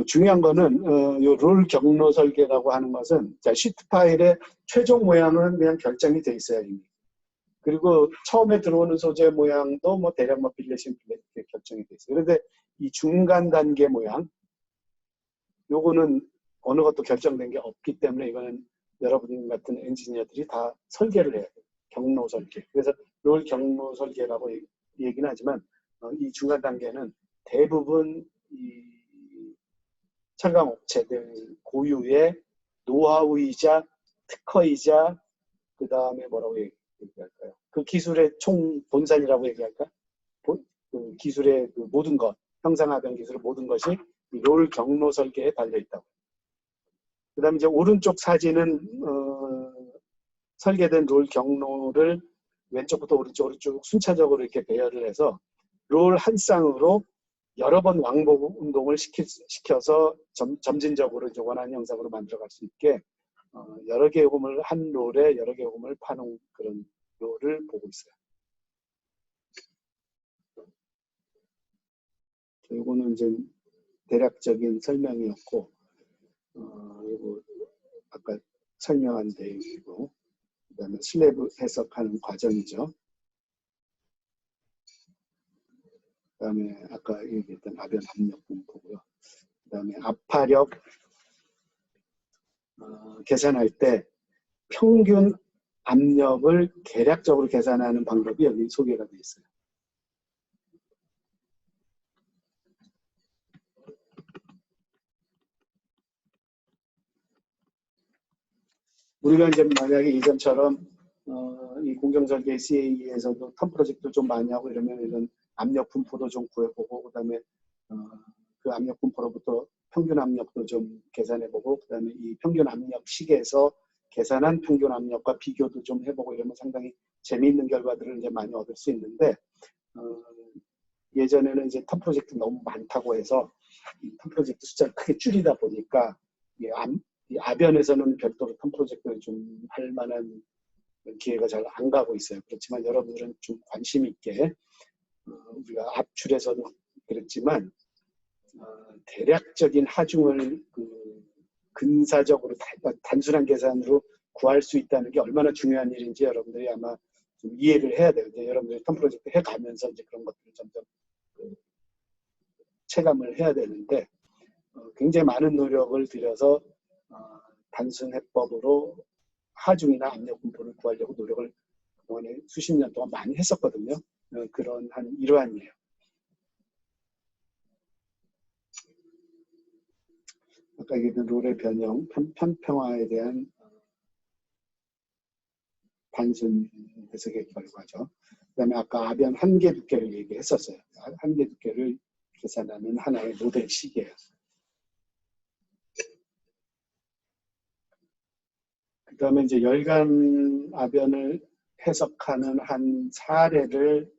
중요한 거는 요 롤 경로 설계라고 하는 것은 자, 시트 파일의 최종 모양은 그냥 결정이 돼 있어요 이미. 그리고 처음에 들어오는 소재 모양도 뭐 대략 뭐 빌레신 빌레 이렇게 결정이 돼 있어요. 그런데 이 중간 단계 모양 요거는 어느 것도 결정된 게 없기 때문에 이거는 여러분 같은 엔지니어들이 다 설계를 해야 돼요. 경로 설계. 그래서 롤 경로 설계라고 얘기는 하지만 이 중간 단계는 대부분 이 철강 업체들 고유의 노하우이자 특허이자 그 다음에 뭐라고 얘기할까요? 그 기술의 총 본산이라고 얘기할까? 그 기술의 그 모든 것, 형상화된 기술의 모든 것이 롤 경로 설계에 달려 있다고. 그 다음에 이제 오른쪽 사진은 설계된 롤 경로를 왼쪽부터 오른쪽으로 쭉 순차적으로 이렇게 배열을 해서 롤 한 쌍으로 여러 번 왕복 운동을 시켜서 점진적으로 이제 원하는 형상으로 만들어갈 수 있게 여러 개의 홈을 한 롤에 여러 개의 홈을 파놓은 그런 롤을 보고 있어요. 이거는 이제 대략적인 설명이었고, 이거 아까 설명한 내용이고, 그 다음에 슬래브 해석하는 과정이죠. 그 다음에 아까 얘기했던 아변 압력 분포고요. 그 다음에 압파력 계산할 때 평균 압력을 계략적으로 계산하는 방법이 여기 소개가 되어 있어요. 우리가 이제 만약에 이전처럼 이 공정설계 CAE에서도 턴 프로젝트 좀 많이 하고 이러면 이런 압력 분포도 좀 구해보고 그다음에 그 압력 분포로부터 평균 압력도 좀 계산해보고 그다음에 이 평균 압력 식에서 계산한 평균 압력과 비교도 좀 해보고 이러면 상당히 재미있는 결과들을 이제 많이 얻을 수 있는데 예전에는 이제 턴 프로젝트 너무 많다고 해서 이 턴 프로젝트 숫자를 크게 줄이다 보니까 이 아변에서는 별도로 턴 프로젝트를 좀 할 만한 기회가 잘 안 가고 있어요. 그렇지만 여러분들은 좀 관심 있게 우리가 앞줄에서도 그랬지만 대략적인 하중을 근사적으로 단순한 계산으로 구할 수 있다는 게 얼마나 중요한 일인지 여러분들이 아마 좀 이해를 해야 돼요. 이제 여러분들이 턴 프로젝트 해가면서 이제 그런 것들을 점점 체감을 해야 되는데 굉장히 많은 노력을 들여서 단순 해법으로 하중이나 압력 분포를 구하려고 노력을 그동안에 수십 년 동안 많이 했었거든요. 그런 한 일환이에요. 아까 얘기했던 롤의 변형, 편평화에 대한 단순 해석의 결과죠. 그 다음에 아까 아변 한계 두께를 얘기했었어요. 한계 두께를 계산하는 하나의 모델식이에요. 그 다음에 이제 열간 아변을 해석하는 한 사례를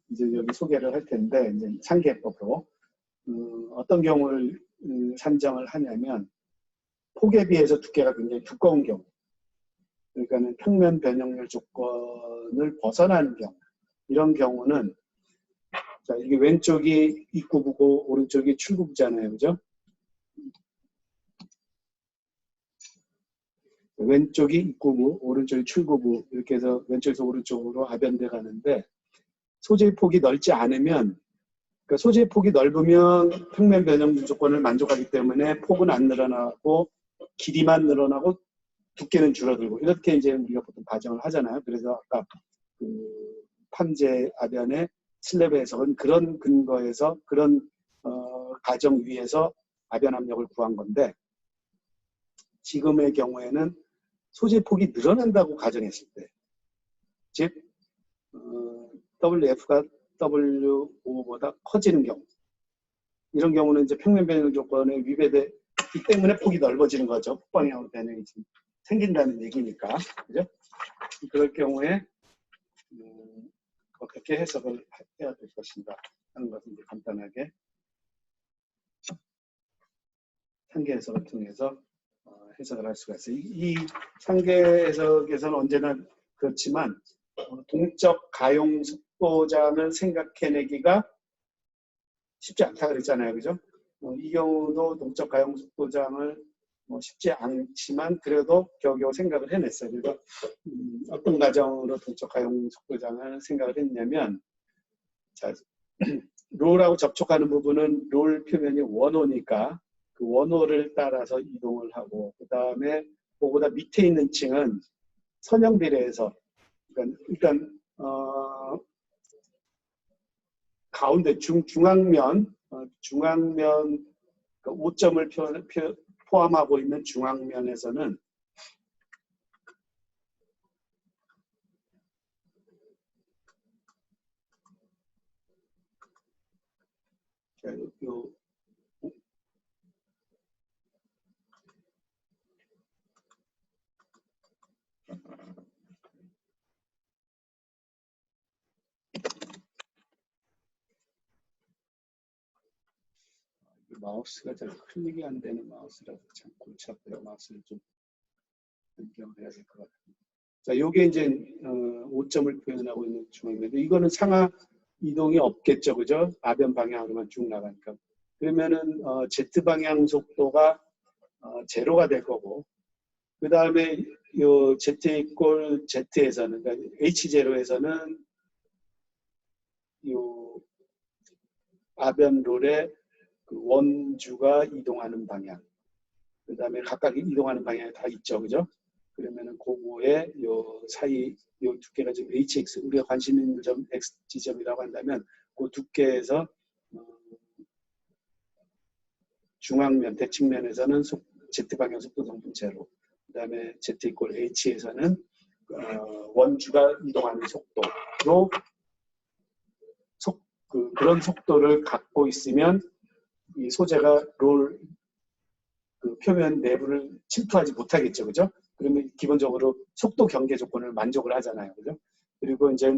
이제 여기 소개를 할 텐데, 이제 상계법으로. 어떤 경우를 산정을 하냐면, 폭에 비해서 두께가 굉장히 두꺼운 경우. 그러니까는 평면 변형률 조건을 벗어나는 경우. 이런 경우는, 자, 이게 왼쪽이 입구부고, 오른쪽이 출구부잖아요. 그죠? 왼쪽이 입구부, 오른쪽이 출구부, 이렇게 해서 왼쪽에서 오른쪽으로 아변돼 가는데, 소재의 폭이 넓지 않으면, 그러니까 소재의 폭이 넓으면 평면 변형 조건을 만족하기 때문에 폭은 안 늘어나고, 길이만 늘어나고, 두께는 줄어들고, 이렇게 이제 우리가 보통 가정을 하잖아요. 그래서 아까 그 판재 아변의 슬래브 해석은 그런 근거에서, 그런 가정 위에서 아변 압력을 구한 건데, 지금의 경우에는 소재 폭이 늘어난다고 가정했을 때, 즉 WF가 W5보다 커지는 경우, 이런 경우는 이제 평면 변형 조건에 위배되기 때문에 폭이 넓어지는 거죠. 폭방향으로 변형이 생긴다는 얘기니까, 그죠? 그럴 경우에 어떻게 해석을 해야 될 것인가 하는 것을 이제 간단하게 상계 해석을 통해서 해석을 할 수가 있어요. 이 상계 해석에서는 언제나 그렇지만 동적 가용 속도장을 생각해내기가 쉽지 않다 그랬잖아요. 그죠? 이 경우도 동적 가용 속도장을 쉽지 않지만 그래도 겨우겨우 생각을 해냈어요. 그래서 어떤 과정으로 동적 가용 속도장을 생각을 했냐면, 자, 롤하고 접촉하는 부분은 롤 표면이 원호니까 그 원호를 따라서 이동을 하고, 그 다음에 그보다 밑에 있는 층은 선형 비례해서, 일단 가운데 중앙면 그 5점을 포함하고 있는 중앙면에서는 요 마우스가 잘 클릭이 안 되는 마우스라서 참 골치 아파요. 마우스를 좀 변경을 해야 될 것 같아요. 자, 요게 이제 5점을 표현하고 있는 중앙인데, 이거는 상하 이동이 없겠죠, 그죠? 아변 방향으로만 쭉 나가니까. 그러면은 Z 방향 속도가 제로가 될 거고, 그 다음에 요 Z 이꼴 Z에서는, 그러니까 H0에서는 요 아변 롤의 그 원주가 이동하는 방향, 그 다음에 각각 이동하는 방향이 다 있죠, 그죠? 그러면은 그거에 요 사이 요 두께가 지금 HX, 우리가 관심 있는 점 X 지점이라고 한다면 그 두께에서 중앙면 대측면에서는 Z 방향 속도 성분 제로, 그 다음에 Z 이꼴 H에서는 원주가 이동하는 속도로 그런 속도를 갖고 있으면 이 소재가 롤 그 표면 내부를 침투하지 못하겠죠, 그죠? 그러면 기본적으로 속도 경계 조건을 만족을 하잖아요, 그죠? 그리고 이제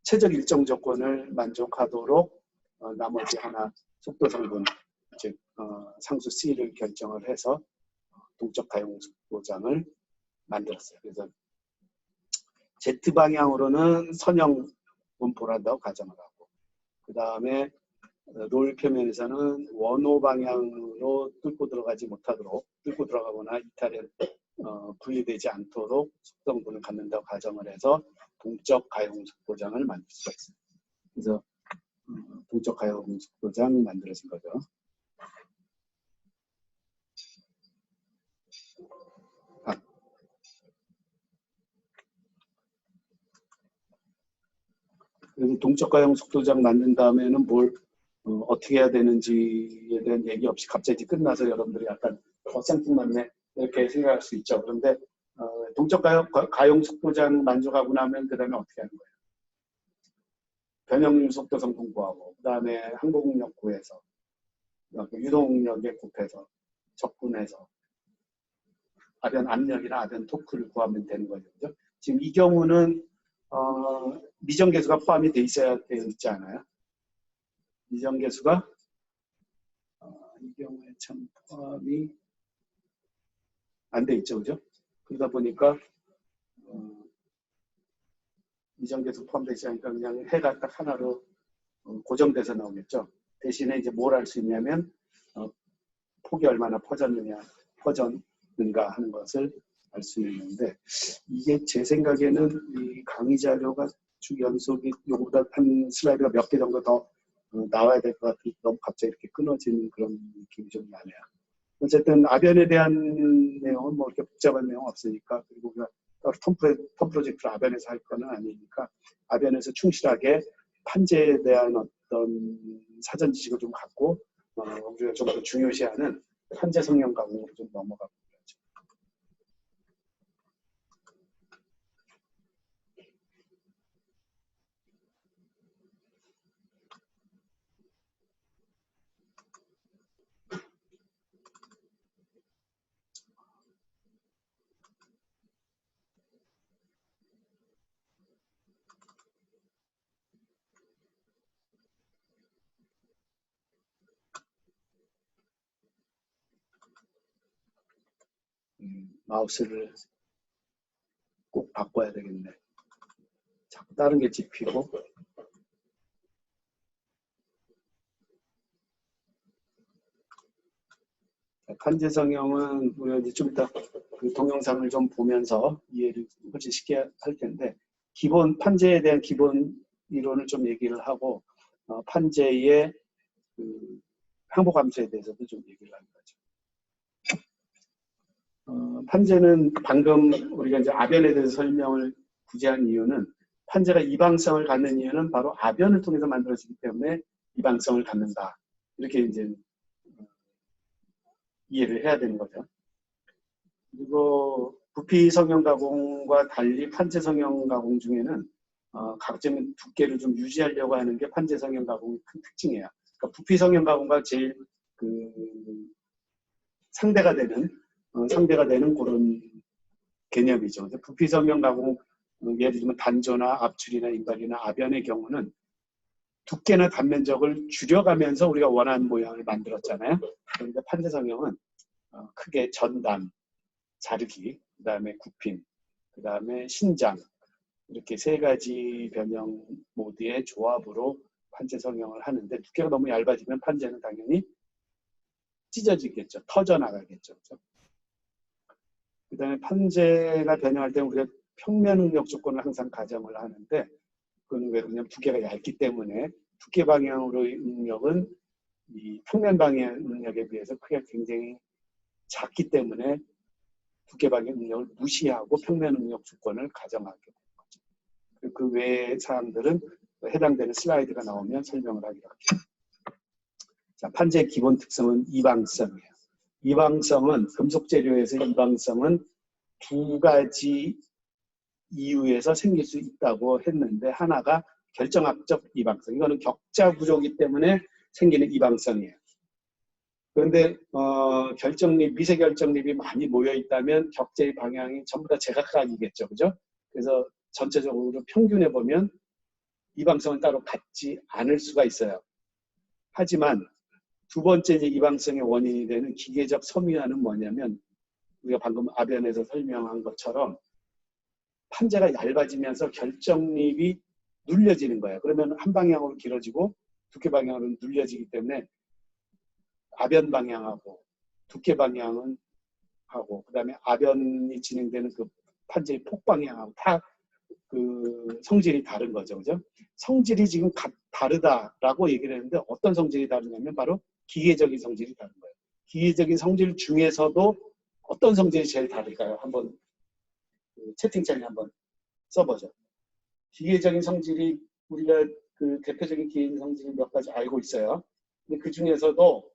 최적 일정 조건을 만족하도록 나머지 하나 속도 성분, 즉 상수 C를 결정을 해서 동적 가용 속도장을 만들었어요. 그래서 Z 방향으로는 선형 분포를 한다고 가정을 하고, 그 다음에 롤 표면에서는 원호 방향으로 뚫고 들어가지 못하도록, 뚫고 들어가거나 이탈에 분리되지 않도록 속성분을 갖는다고 가정을 해서 동적 가용 속도장을 만들 수가 있습니다. 그래서 동적 가용 속도장 만들어진 거죠. 그래서 동적 가용 속도장 만든 다음에는 뭘 어떻게 해야 되는지에 대한 얘기 없이 갑자기 끝나서 여러분들이 약간 생뚱맞네 이렇게 생각할 수 있죠. 그런데 동적 가용 속도장 만족하고 나면 그 다음에 어떻게 하는 거예요? 변형률 속도성 공부하고, 그 다음에 항공력 구해서, 유동력에 곱해서, 적분해서, 아변 압력이나 아변 토크를 구하면 되는 거죠. 그죠? 지금 이 경우는 미정계수가 포함이 돼 있어야 되어 있지 않아요? 미정계수가 이 경우에 참 포함이 안 돼 있죠, 그죠? 그러다 보니까 미정계수 포함되어 있지 않으니까 그냥 해가 딱 하나로 고정돼서 나오겠죠. 대신에 이제 뭘 할 수 있냐면 폭이 얼마나 퍼졌는가 하는 것을 알 수 있는데, 이게 제 생각에는 이 강의 자료가 쭉 연속이 요거보다 한 슬라이드가 몇 개 정도 더 나와야 될 것 같은데 너무 갑자기 이렇게 끊어지는 그런 느낌이 좀 나네요. 어쨌든 아변에 대한 내용은 뭐 이렇게 복잡한 내용 없으니까, 그리고 우리가 텀 프로젝트를 아변에서 할 거는 아니니까 아변에서 충실하게 판재에 대한 어떤 사전 지식을 좀 갖고 우리가 좀 더 중요시하는 판재 성형 과목으로 좀 넘어가고 있죠. 마우스를 꼭 바꿔야 되겠네. 자꾸 다른 게 집히고. 판재 성형은 우리가 이제 좀 이따 그 동영상을 좀 보면서 이해를 훨씬 쉽게 할 텐데, 기본 판재에 대한 기본 이론을 좀 얘기를 하고, 판재의 그 항복 함수에 대해서도 좀 얘기를 하는 거죠. 판재는 방금 우리가 이제 아변에 대해서 설명을 굳이 한 이유는, 판재가 이방성을 갖는 이유는 바로 아변을 통해서 만들어지기 때문에 이방성을 갖는다. 이렇게 이제 이해를 해야 되는 거죠. 그리고 부피 성형 가공과 달리 판재 성형 가공 중에는 각종 두께를 좀 유지하려고 하는 게 판재 성형 가공의 큰 특징이에요. 그러니까 부피 성형 가공과 제일 그 상대가 되는 그런 개념이죠. 부피 성형 가공, 예를 들면 단조나 압출이나 인발이나 아변의 경우는 두께나 단면적을 줄여가면서 우리가 원하는 모양을 만들었잖아요. 그런데 판재 성형은 크게 전담, 자르기, 그 다음에 굽힘, 그 다음에 신장, 이렇게 세 가지 변형 모드의 조합으로 판재 성형을 하는데, 두께가 너무 얇아지면 판재는 당연히 찢어지겠죠. 터져나가겠죠. 그 다음에 판재가 변형할 때는 우리가 평면 응력 조건을 항상 가정을 하는데, 그건 왜 그러냐면 두께가 얇기 때문에 두께 방향으로의 응력은 이 평면 방향 응력에 비해서 크기가 굉장히 작기 때문에 두께 방향 응력을 무시하고 평면 응력 조건을 가정하게 되는 거죠. 그 외의 사항들은 해당되는 슬라이드가 나오면 설명을 하기로 할게요. 자, 판재의 기본 특성은 이방성이에요. 이방성은, 금속 재료에서 이방성은 두 가지 이유에서 생길 수 있다고 했는데, 하나가 결정학적 이방성. 이거는 격자 구조이기 때문에 생기는 이방성이에요. 그런데 결정립, 미세 결정립이 많이 모여 있다면 격자의 방향이 전부 다 제각각이겠죠, 그죠? 그래서 전체적으로 평균해 보면 이방성은 따로 같지 않을 수가 있어요. 하지만 두 번째 이제 이방성의 원인이 되는 기계적 섬유화는 뭐냐면, 우리가 방금 아변에서 설명한 것처럼 판재가 얇아지면서 결정립이 눌려지는 거예요. 그러면 한 방향으로 길어지고 두께 방향으로 눌려지기 때문에 아변 방향하고 두께 방향은 하고, 그 다음에 아변이 진행되는 그 판재의 폭 방향하고 다 그 성질이 다른 거죠. 그죠? 성질이 지금 다르다라고 얘기를 했는데, 어떤 성질이 다르냐면 바로 기계적인 성질이 다른 거예요. 기계적인 성질 중에서도 어떤 성질이 제일 다를까요? 한번 채팅창에 한번 써보죠. 기계적인 성질이, 우리가 그 대표적인 기계적인 성질이 몇 가지 알고 있어요. 근데 그 중에서도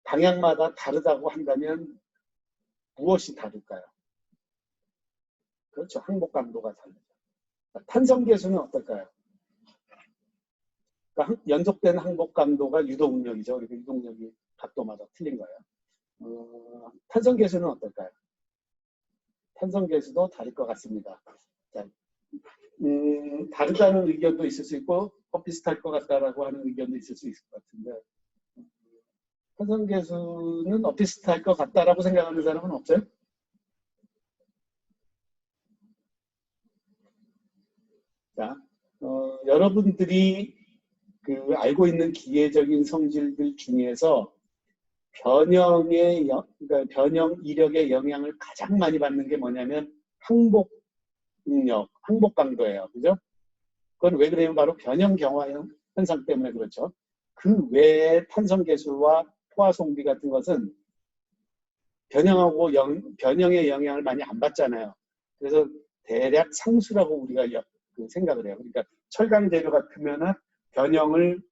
방향마다 다르다고 한다면 무엇이 다를까요? 그렇죠. 항복 강도가 다르죠. 탄성 계수는 어떨까요? 그러니까 연속된 항복 강도가 유동력이죠. 그러니까 유동력이 각도마다 틀린 거예요. 탄성 계수는 어떨까요? 탄성 계수도 다를 것 같습니다. 자, 다르다는 의견도 있을 수 있고 비슷할 것 같다라고 하는 의견도 있을 수 있을 것 같은데, 탄성 계수는 비슷할 것 같다라고 생각하는 사람은 없어요? 자, 여러분들이 그 알고 있는 기계적인 성질들 중에서 그러니까 변형 이력의 영향을 가장 많이 받는 게 뭐냐면 항복 능력, 항복 강도예요. 그죠? 그건 왜 그래요? 바로 변형 경화 현상 때문에 그렇죠. 그 외에 탄성 계수와 포화 송비 같은 것은 변형의 영향을 많이 안 받잖아요. 그래서 대략 상수라고 우리가 생각을 해요. 그러니까 철강 재료 같으면은 변형을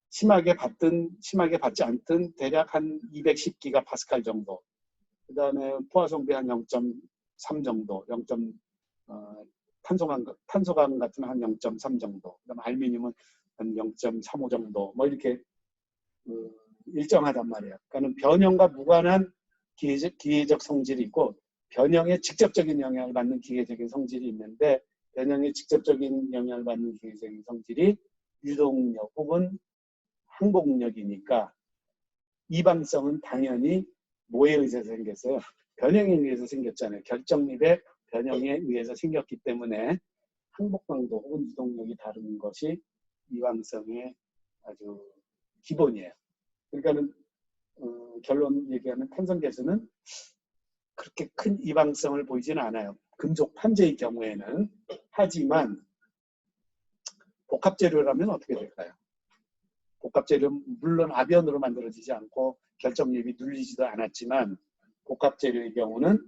심하게 받든 심하게 받지 않든 대략 한 210기가 파스칼 정도. 그 다음에 포화성비 한 0.3 정도, 탄소강 같은 한 0.3 정도, 그 다음에 알루미늄은 한 0.35 정도, 뭐 이렇게 일정하단 말이에요. 그러니까 변형과 무관한 기계적 성질이 있고, 변형에 직접적인 영향을 받는 기계적인 성질이 있는데, 변형에 직접적인 영향을 받는 기계적인 성질이 유동력 혹은 항복력이니까, 이방성은 당연히 뭐에 의해서 생겼어요? 변형에 의해서 생겼잖아요. 결정립의 변형에 의해서 생겼기 때문에 항복강도 혹은 유동력이 다른 것이 이방성의 아주 기본이에요. 그러니까는 결론 얘기하면 탄성계수는 그렇게 큰 이방성을 보이지는 않아요. 금속 판재의 경우에는. 하지만 복합재료라면 어떻게 될까요? 복합재료 물론 아변으로 만들어지지 않고 결정력이 눌리지도 않았지만 복합재료의 경우는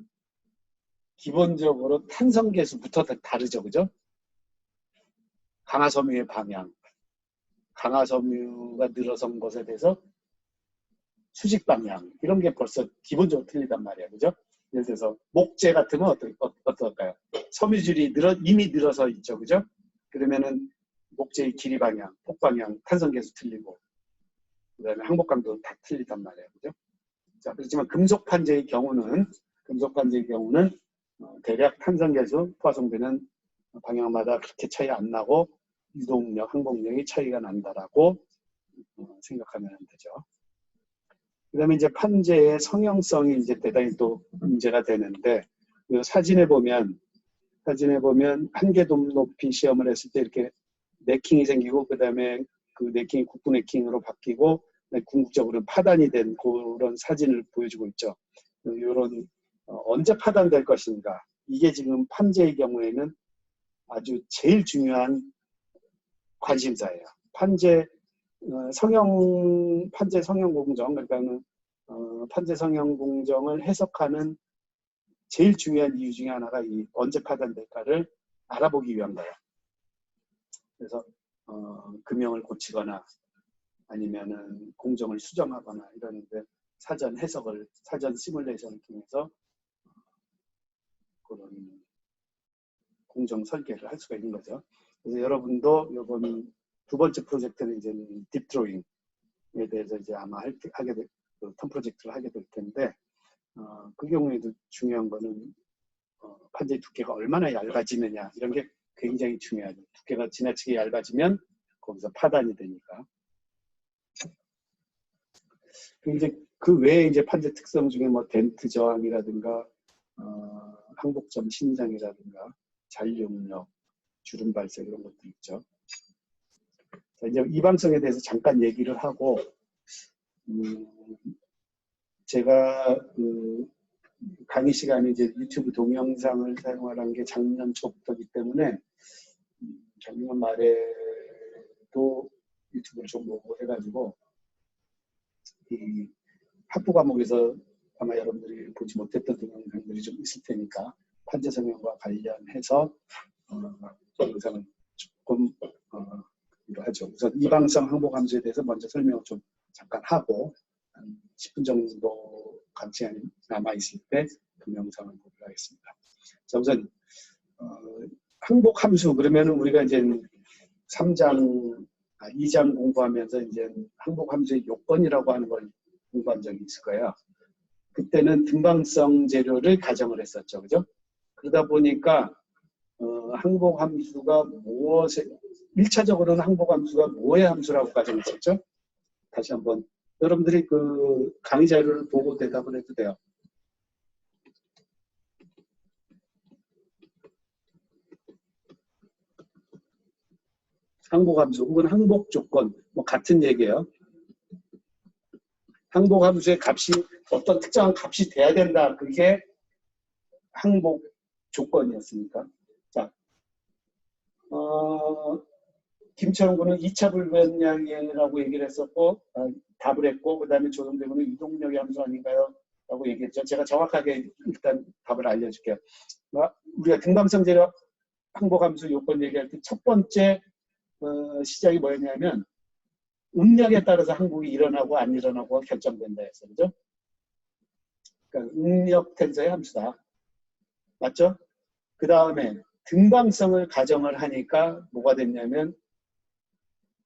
기본적으로 탄성계수부터 다르죠. 그죠? 강화섬유의 방향, 강화섬유가 늘어선 것에 대해서 수직 방향 이런 게 벌써 기본적으로 틀리단 말이에요. 그죠? 예를 들어서 목재 같으면 어떨까요? 섬유질이 이미 늘어서 있죠. 그죠? 그러면은 목재의 길이 방향, 폭 방향, 탄성계수 틀리고 그다음에 항복강도 다 틀리단 말이에요. 그죠? 자, 그렇지만 금속 판재의 경우는 대략 탄성계수 포화성비는 방향마다 그렇게 차이 안 나고 유동력, 항복력이 차이가 난다라고 생각하면 되죠. 그다음에 이제 판재의 성형성이 이제 대단히 또 문제가 되는데 사진에 보면 한계돔 높이 시험을 했을 때 이렇게 네킹이 생기고 그다음에 그 네킹이 국부 네킹으로 바뀌고 궁극적으로 파단이 된 그런 사진을 보여주고 있죠. 이런 언제 파단될 것인가 이게 지금 판재의 경우에는 아주 제일 중요한 관심사예요. 판재 성형 공정, 그러니까는 판재 성형 공정을 해석하는 제일 중요한 이유 중에 하나가 이 언제 파단될까를 알아보기 위한 거예요. 그래서 금형을 고치거나 아니면은 공정을 수정하거나 이러는데 사전 해석을, 사전 시뮬레이션을 통해서 그런 공정 설계를 할 수가 있는 거죠. 그래서 여러분도 이번 두 번째 프로젝트는 이제 딥드로잉에 대해서 이제 아마 하게 될, 턴 프로젝트를 하게 될 텐데, 그 경우에도 중요한 거는 판재 두께가 얼마나 얇아지느냐 이런 게 굉장히 중요하죠. 두께가 지나치게 얇아지면 거기서 파단이 되니까. 이제 그 외에 이제 판재 특성 중에 뭐 덴트 저항이라든가 항복점 신장이라든가 잔류력, 주름 발생 이런 것도 있죠. 자, 이제 이방성에 대해서 잠깐 얘기를 하고 제가 그 강의 시간에 이제 유튜브 동영상을 사용하라는 게 작년 초부터이기 때문에 작년 말에도 유튜브를 좀 보고 해가지고 이 학부 과목에서 아마 여러분들이 보지 못했던 동영상들이 좀 있을 테니까 판재 성형과 관련해서 영상을 조금 하죠. 우선 이방성 항복 함수에 대해서 먼저 설명을 좀 잠깐 하고 한 10분 정도 간시간이 남아 있을 때 동영상을 보도록 하겠습니다. 자, 우선 항복 함수 그러면 우리가 이제 2장 공부하면서 이제 항복 함수의 요건이라고 하는 걸 공부한 적이 있을 거예요. 그때는 등방성 재료를 가정을 했었죠. 그죠? 그러다 보니까 항복 함수가 무엇에 1차적으로는 항복 함수가 뭐의 함수라고 가정했었죠? 다시 한번 여러분들이 그 강의 자료를 보고 대답을 해도 돼요. 항복 함수 혹은 항복 조건 뭐 같은 얘기예요. 항복 함수의 값이 어떤 특정한 값이 돼야 된다. 그게 항복 조건이었으니까. 자, 김철웅 군은 2차 불변량이라고 얘기를 했었고 답을 했고 그 다음에 조성대 군은 유동력의 함수 아닌가요? 라고 얘기했죠. 제가 정확하게 일단 답을 알려줄게요. 우리가 등방성 재료 항복 함수 요건 얘기할 때 첫 번째 시작이 뭐였냐면 응력에 따라서 항복이 일어나고 안 일어나고 결정된다 했어요. 그죠? 그러니까 응력 텐서의 함수다. 맞죠? 그 다음에 등방성을 가정을 하니까 뭐가 됐냐면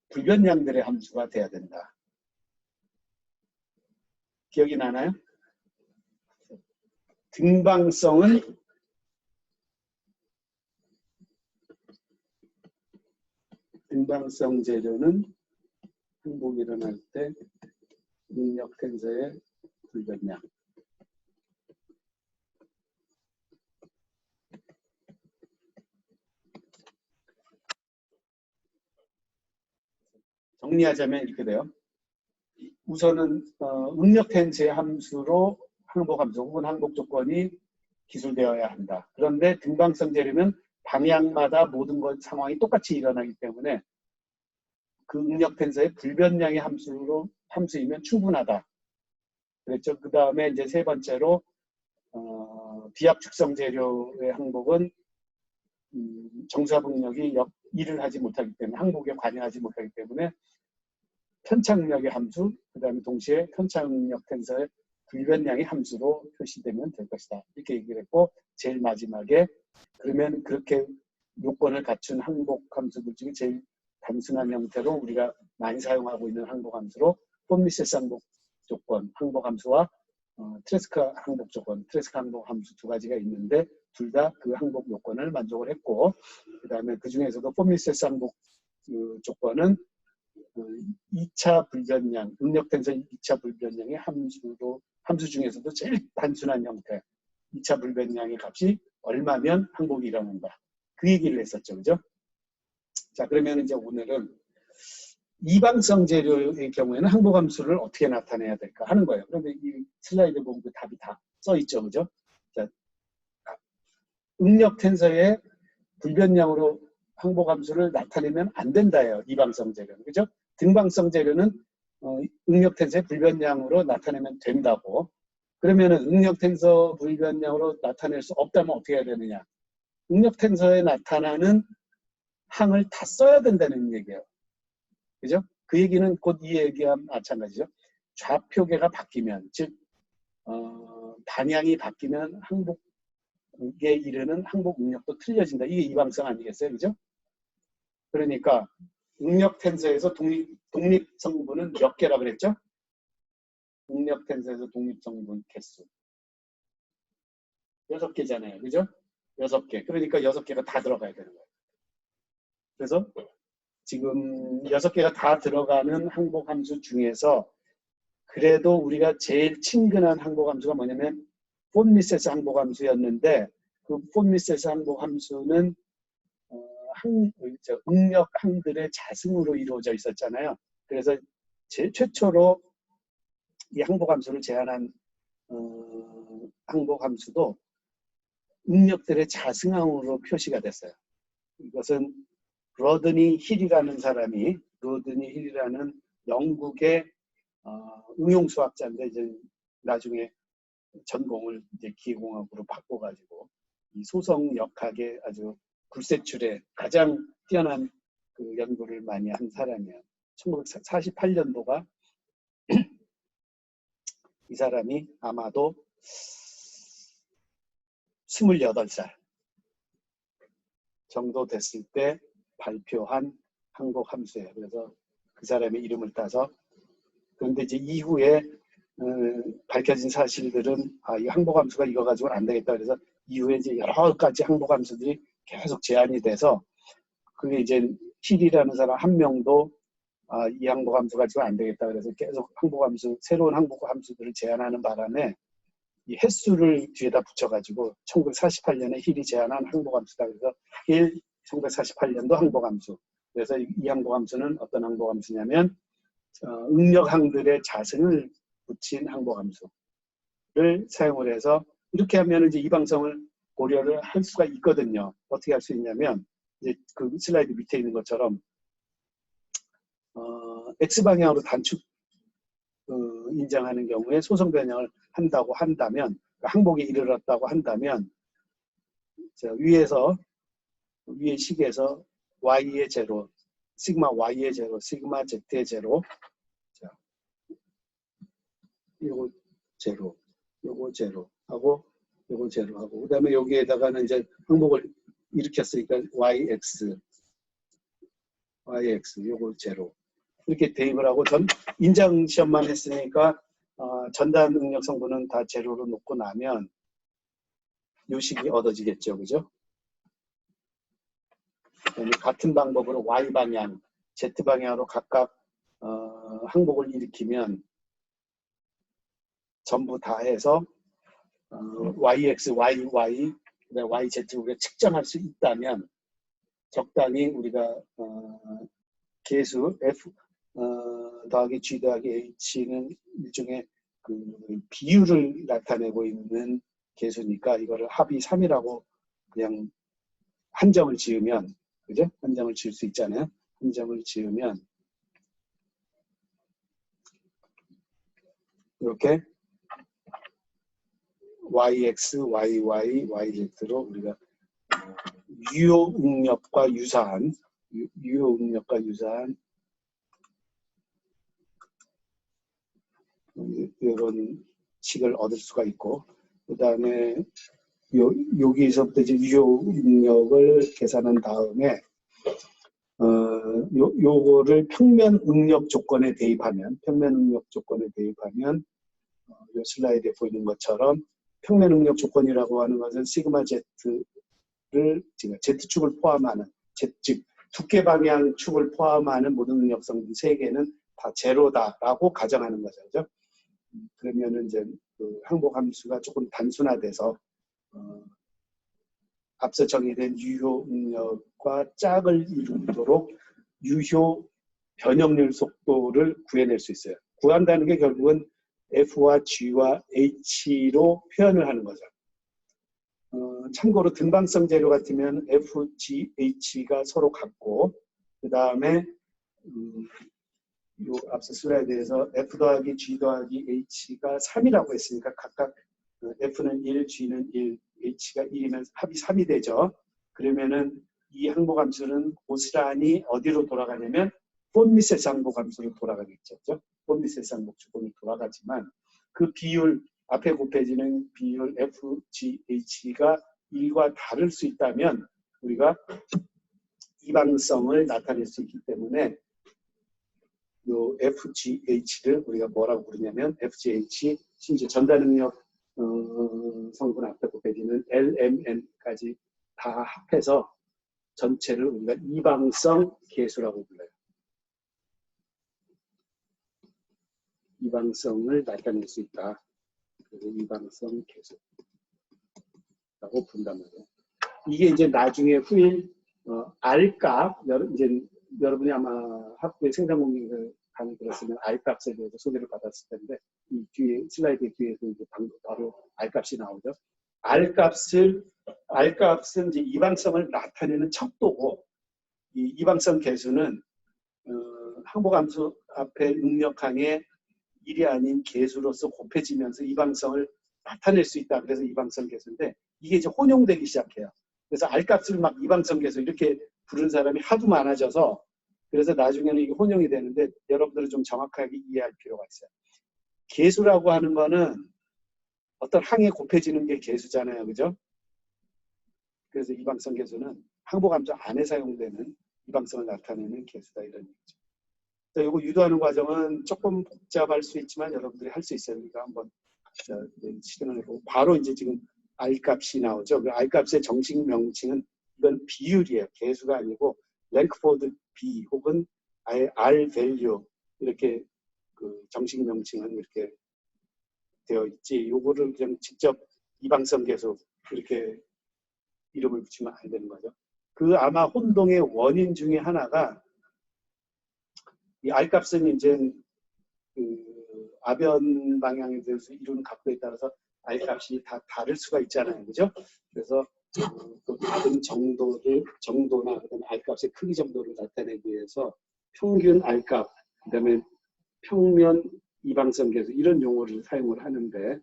불변량들의 함수가 돼야 된다. 기억이 나나요? 등방성 재료는 항복이 일어날 때 응력 텐서의 불변량. 정리하자면 이렇게 돼요. 우선은 응력 텐스의 함수로 항복 함수 혹은 항복 조건이 기술되어야 한다. 그런데 등방성 재료는 방향마다 모든 것 상황이 똑같이 일어나기 때문에 그 응력 텐서의 불변량의 함수이면 충분하다. 그랬죠. 그 다음에 이제 세 번째로 비합 축성 재료의 항복은 정사분력이 일을 하지 못하기 때문에 항복에 관여하지 못하기 때문에 편착력의 함수, 그 다음에 동시에 편착력 텐서의 불변량의 함수로 표시되면 될 것이다. 이렇게 얘기를 했고 제일 마지막에 그러면 그렇게 요건을 갖춘 항복 함수들 중에 제일 단순한 형태로 우리가 많이 사용하고 있는 항복 함수로 폼미세스 항복 조건, 항복 함수와 트레스카 항복 조건, 트레스카 항복 함수 두 가지가 있는데 둘 다 그 항복 요건을 만족을 했고 그 다음에 그 중에서도 폼미세스 항복 조건은 2차 불변량, 응력 텐서 2차 불변량의 함수 중에서도 제일 단순한 형태 2차 불변량의 값이 얼마면 항복이 일어난다. 그 얘기를 했었죠. 그죠? 자, 그러면 이제 오늘은 이방성 재료의 경우에는 항복 함수를 어떻게 나타내야 될까 하는 거예요. 그런데 이 슬라이드 보면 그 답이 다 써 있죠. 그죠? 자, 응력 텐서의 불변량으로 항복 함수를 나타내면 안 된다예요. 이방성 재료는. 그죠? 등방성 재료는 응력 텐서의 불변량으로 나타내면 된다고. 그러면은 응력 텐서 불변량으로 나타낼 수 없다면 어떻게 해야 되느냐? 응력 텐서에 나타나는 항을 다 써야 된다는 얘기예요. 그죠? 그 얘기는 곧 이 얘기와 마찬가지죠. 좌표계가 바뀌면, 즉 방향이 바뀌면 항복에 이르는 항복 응력도 틀려진다. 이게 이방성 아니겠어요? 그죠? 그러니까 응력 텐서에서 독립 성분은 몇 개라 그랬죠? 응력 텐서에서 독립 성분 개수 6개잖아요. 그죠? 6개. 그러니까 6개가 다 들어가야 되는 거예요. 그래서 지금 6개가 다 들어가는 항복 함수 중에서 그래도 우리가 제일 친근한 항복 함수가 뭐냐면 폼미세스 항복 함수였는데 그 폼미세스 항복 함수는 응력 항들의 자승으로 이루어져 있었잖아요. 그래서 제일 최초로 이 항복 함수를 제한한 항복 함수도 응력들의 자승항으로 표시가 됐어요. 이것은 로드니 힐이라는 사람이 영국의 응용수학자인데 이제 나중에 전공을 이제 기계공학으로 바꿔가지고 이 소성역학의 아주 굴세출에 가장 뛰어난 그 연구를 많이 한 사람이에요. 1948년도가 이 사람이 아마도 28살 정도 됐을 때 발표한 항복 함수예요. 그래서 그 사람의 이름을 따서 그런데 이제 이후에 밝혀진 사실들은 이 항복 함수가 이거 가지고는 안 되겠다. 그래서 이후에 이제 여러 가지 항복 함수들이 계속 제한이 돼서 그게 이제 힐이라는 사람 한 명도 이 항복 함수 가지고 안 되겠다. 그래서 계속 항복 함수 새로운 항복 함수들을 제한하는 바람에 이 횟수를 뒤에다 붙여가지고 1948년에 힐이 제안한 항복함수다. 그래서 1948년도 항복함수. 그래서 이 항복함수는 어떤 항복함수냐면 응력항들의 자승을 붙인 항복함수를 사용을 해서 이렇게 하면 이제 이방성을 고려를 할 수가 있거든요. 어떻게 할 수 있냐면 이제 그 슬라이드 밑에 있는 것처럼 X방향으로 단축 인정하는 경우에 소성 변형을 한다고 한다면 항복에 이르렀다고 한다면 위에 식에서 y의 제로, 시그마 y의 제로, 시그마 z의 제로, 자, 요거 제로, 요거 제로 하고 요거 제로 하고 그다음에 여기에다가는 이제 항복을 일으켰으니까 yx 요거 제로 이렇게 대입을 하고 인장 시험만 했으니까 전단 응력 성분은 다 제로로 놓고 나면 요 식이 얻어지겠죠. 그죠? 같은 방법으로 Y방향, Z방향으로 각각 항복을 일으키면 전부 다 해서 YX, YY, YZ 우리가 측정할 수 있다면 적당히 우리가 개수 F, 더하기 G 더하기 H는 일종의 그 비율을 나타내고 있는 계수니까 이거를 합이 3이라고 그냥 한정을 지으면, 그죠? 한정을 지을 수 있잖아요. 한정을 지으면 이렇게 yx, yy, yz로 우리가 유효 응력과 유사한 이런 식을 얻을 수가 있고, 그 다음에 여기서부터 이제 유효 응력을 계산한 다음에 요거를 평면 응력 조건에 대입하면 이 슬라이드에 보이는 것처럼 평면 응력 조건이라고 하는 것은 시그마 Z를 Z축을 포함하는 즉 두께 방향 축을 포함하는 모든 응력성분 3개는 다 제로다라고 가정하는 거죠. 그죠? 그러면은 이제 그 항복 함수가 조금 단순화돼서 앞서 정의된 유효 응력과 짝을 이루도록 유효 변형률 속도를 구해낼 수 있어요. 구한다는 게 결국은 F와 G와 H로 표현을 하는 거죠. 참고로 등방성 재료 같으면 F, G, H가 서로 같고, 그 다음에 요 앞서 슬라이드에서 F 더하기 G 더하기 H가 3이라고 했으니까 각각 F는 1, G는 1, H가 1이면 합이 3이 되죠. 그러면은 이 항복함수는 고스란히 어디로 돌아가냐면 폰미세스 항복함수로 돌아가겠죠. 폰 미세스 항복주공이 돌아가지만 그 비율, 앞에 곱해지는 비율 F, G, H가 1과 다를 수 있다면 우리가 이방성을 나타낼 수 있기 때문에 요 FGH를 우리가 뭐라고 부르냐면 FGH, 심지어 전달능력 성분 앞에 곱해지는 LMN까지 다 합해서 전체를 우리가 이방성 계수라고 불러요. 이방성을 나타낼 수 있다. 그래서 이방성 계수라고 부른단 말이에요. 이게 이제 나중에 후일 R값, 이제 여러분이 아마 학부의 생산공학을 강의 들었으면 R값에 대해서 소개를 받았을 텐데, 이 뒤에, 슬라이드 뒤에서 이제 바로 R값이 나오죠. R값은 이제 이방성을 나타내는 척도고, 이 이방성 계수는, 항복함수 앞에 응력항의 일이 아닌 계수로서 곱해지면서 이방성을 나타낼 수 있다. 그래서 이방성 계수인데, 이게 이제 혼용되기 시작해요. 그래서 R값을 막 이방성 계수 이렇게 부른 사람이 하도 많아져서 그래서 나중에는 이게 혼용이 되는데 여러분들은 좀 정확하게 이해할 필요가 있어요. 계수라고 하는 거는 어떤 항에 곱해지는 게 계수잖아요. 그죠? 그래서 이방성 계수는 항복함수 안에 사용되는 이방성을 나타내는 계수다 이런 얘기죠. 이거 유도하는 과정은 조금 복잡할 수 있지만 여러분들이 할 수 있어요. 우리가 한번 시간을 해보고 바로 이제 지금 R값이 나오죠. 그 R값의 정식 명칭은 이건 비율이에요. 계수가 아니고 랭크포드 B 혹은 R 밸류 이렇게 그 정식 명칭은 이렇게 되어 있지. 요거를 그냥 직접 이방성 계수 이렇게 이름을 붙이면 안 되는 거죠. 그 아마 혼동의 원인 중에 하나가 이 R값은 이제 그 아변 방향에 대해서 이루는 각도에 따라서 R값이 다 다를 수가 있잖아요. 그죠? 그래서 그 다른 정도나 R값의 크기 정도를 나타내기 위해서 평균 R값, 그 다음에 평면 이방성 계수 이런 용어를 사용을 하는데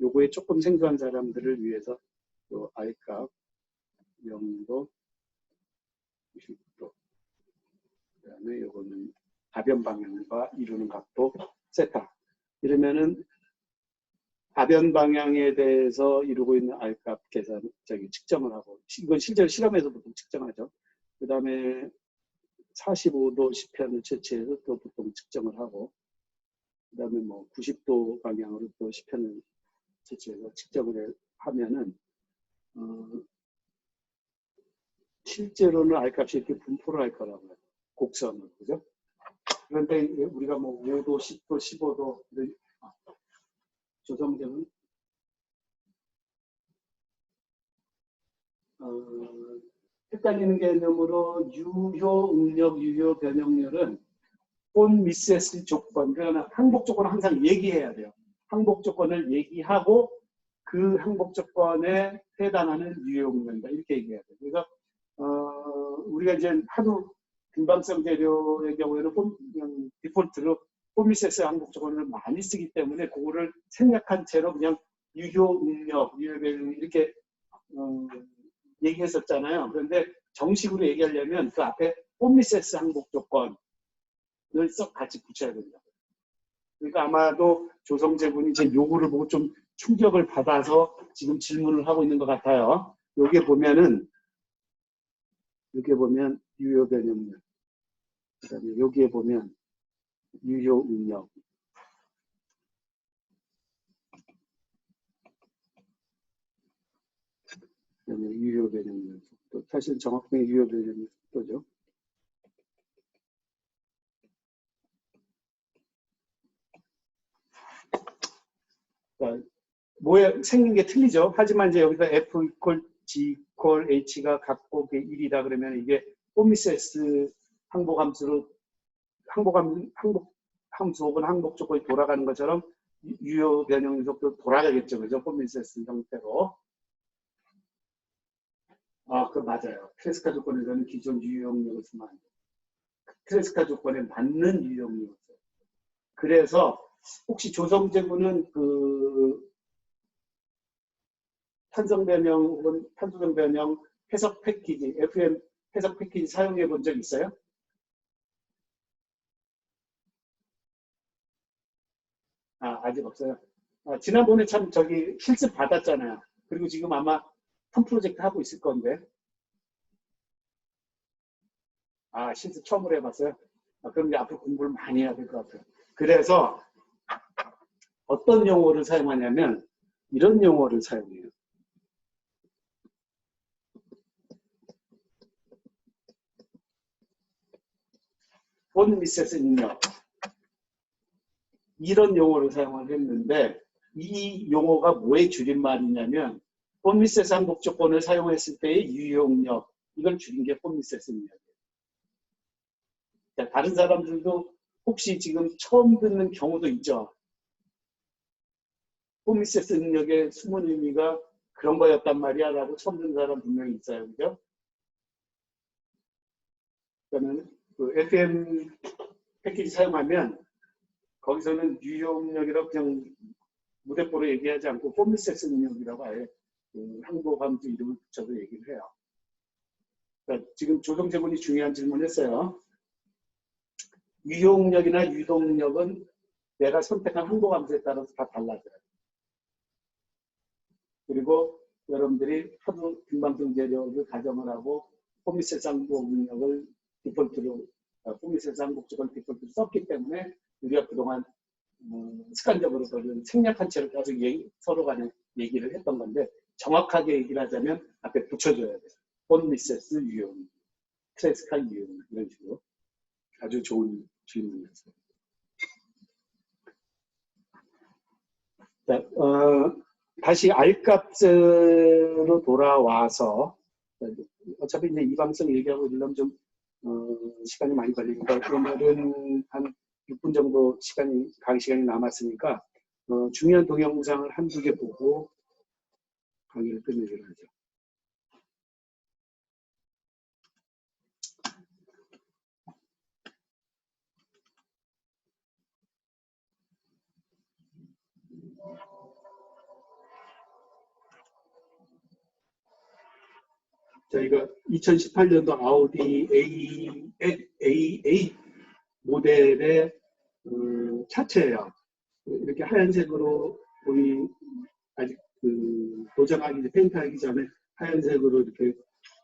요거에 조금 생소한 사람들을 위해서 요 R값 0도 90도 그 다음에 요거는 아변 방향과 이루는 각도 세타 이러면은 아변 방향에 대해서 이루고 있는 R값 계산 측정을 하고 이건 실제로 실험에서 보통 측정하죠. 그 다음에 45도 시편을 채취해서 또 보통 측정을 하고 그 다음에 뭐 90도 방향으로 또 시편을 채취해서 측정을 하면은 실제로는 R값이 이렇게 분포를 할 거라고 해요. 곡선을 그죠? 그런데 우리가 뭐 5도, 10도, 15도 조성되는 헷갈리는 개념으로 유효 응력, 유효 변형률은 본 미세스 조건, 그러면 항복 조건을 항상 얘기해야 돼요. 항복 조건을 얘기하고 그 항복 조건에 해당하는 유효응명이다. 이렇게 얘기해야 돼요. 그래서 우리가 이제 하도 빈방성 재료의 경우에는 디폴트로 폼미세스 항복 조건을 많이 쓰기 때문에 그거를 생략한 채로 그냥 유효응력, 유효배능 이렇게 얘기했었잖아요. 그런데 정식으로 얘기하려면 그 앞에 폼미세스 항복 조건을 썩 같이 붙여야 된다. 그러니까 아마도 조성재 군이 제 요구를 보고 좀 충격을 받아서 지금 질문을 하고 있는 것 같아요. 여기에 보면 유효변형력, 그다음에 여기에 보면 유효응력, 그다음에 유효변형력 속도, 사실 정확하게 유효변형력 속도죠. 그러니까 생긴 게 틀리죠. 하지만 이제 여기서 F 이퀄 G 이퀄 H가 같고 그게 1이다 그러면 이게 폼미세스 항복 함수 혹은 항복 조건이 돌아가는 것처럼 유효 변형 속도 돌아가겠죠. 그죠? 폼미세스 형태로. 그 맞아요. 트레스카 조건에서는 기존 유효응력을 쓰면 안 돼요. 트레스카 조건에 맞는 유효응력을 써요. 그래서 혹시 조성재 군은 그 탄성 변형 혹은 탄소정 변형 해석 패키지, FM 해석 패키지 사용해 본 적 있어요? 아직 없어요. 지난번에 참 저기 실습 받았잖아요. 그리고 지금 아마 한 프로젝트 하고 있을 건데. 실습 처음으로 해봤어요. 그럼 이제 앞으로 공부를 많이 해야 될 것 같아요. 그래서 어떤 용어를 사용하냐면 이런 용어를 사용해요. 본 미세스 능력. 이런 용어를 사용을 했는데 이 용어가 뭐의 줄임말이냐면 본 미세스 항복 조건을 사용했을 때의 유효응력, 이걸 줄인 게 본 미세스 능력이에요. 다른 사람들도 혹시 지금 처음 듣는 경우도 있죠. 본 미세스 능력의 숨은 의미가 그런 거였단 말이야 라고 처음 듣는 사람 분명히 있어요. 그죠? 그러면 그 FM 패키지 사용하면 거기서는 유효응력이라고 그냥 무대뽀로 얘기하지 않고 폼미세스 능력이라고 아예 항복함수 이름을 붙여서 얘기를 해요. 그러니까 지금 조성재 군이 중요한 질문을 했어요. 유효응력이나 유동력은 내가 선택한 항복함수에 따라서 다 달라져요. 그리고 여러분들이 하도 빈방성 재료를 가정을 하고 폼미세스 항복응력을 디폴트로 폼미세스 항복 조건을 디폴트로 썼기 때문에 우리가 그동안 습관적으로 그걸 생략한 채로 계속 서로 간에 얘기를 했던 건데 정확하게 얘기를 하자면 앞에 붙여줘야 돼요. 본 미세스 유형, 트레스카 유형 이런 식으로 아주 좋은 질문이었어요. 자, 다시 R값으로 돌아와서 어차피 이제 이 방송 얘기하고 이러면 좀 시간이 많이 걸리니까 오늘은 한 6분 정도 강의 시간이 남았으니까 중요한 동영상을 한두 개 보고 강의를 끝내기로 하죠. 저희가 2018년도 아우디 A8 모델의 차체예요. 이렇게 하얀색으로 우리 아직 도장하기, 페인트하기 전에 하얀색으로 이렇게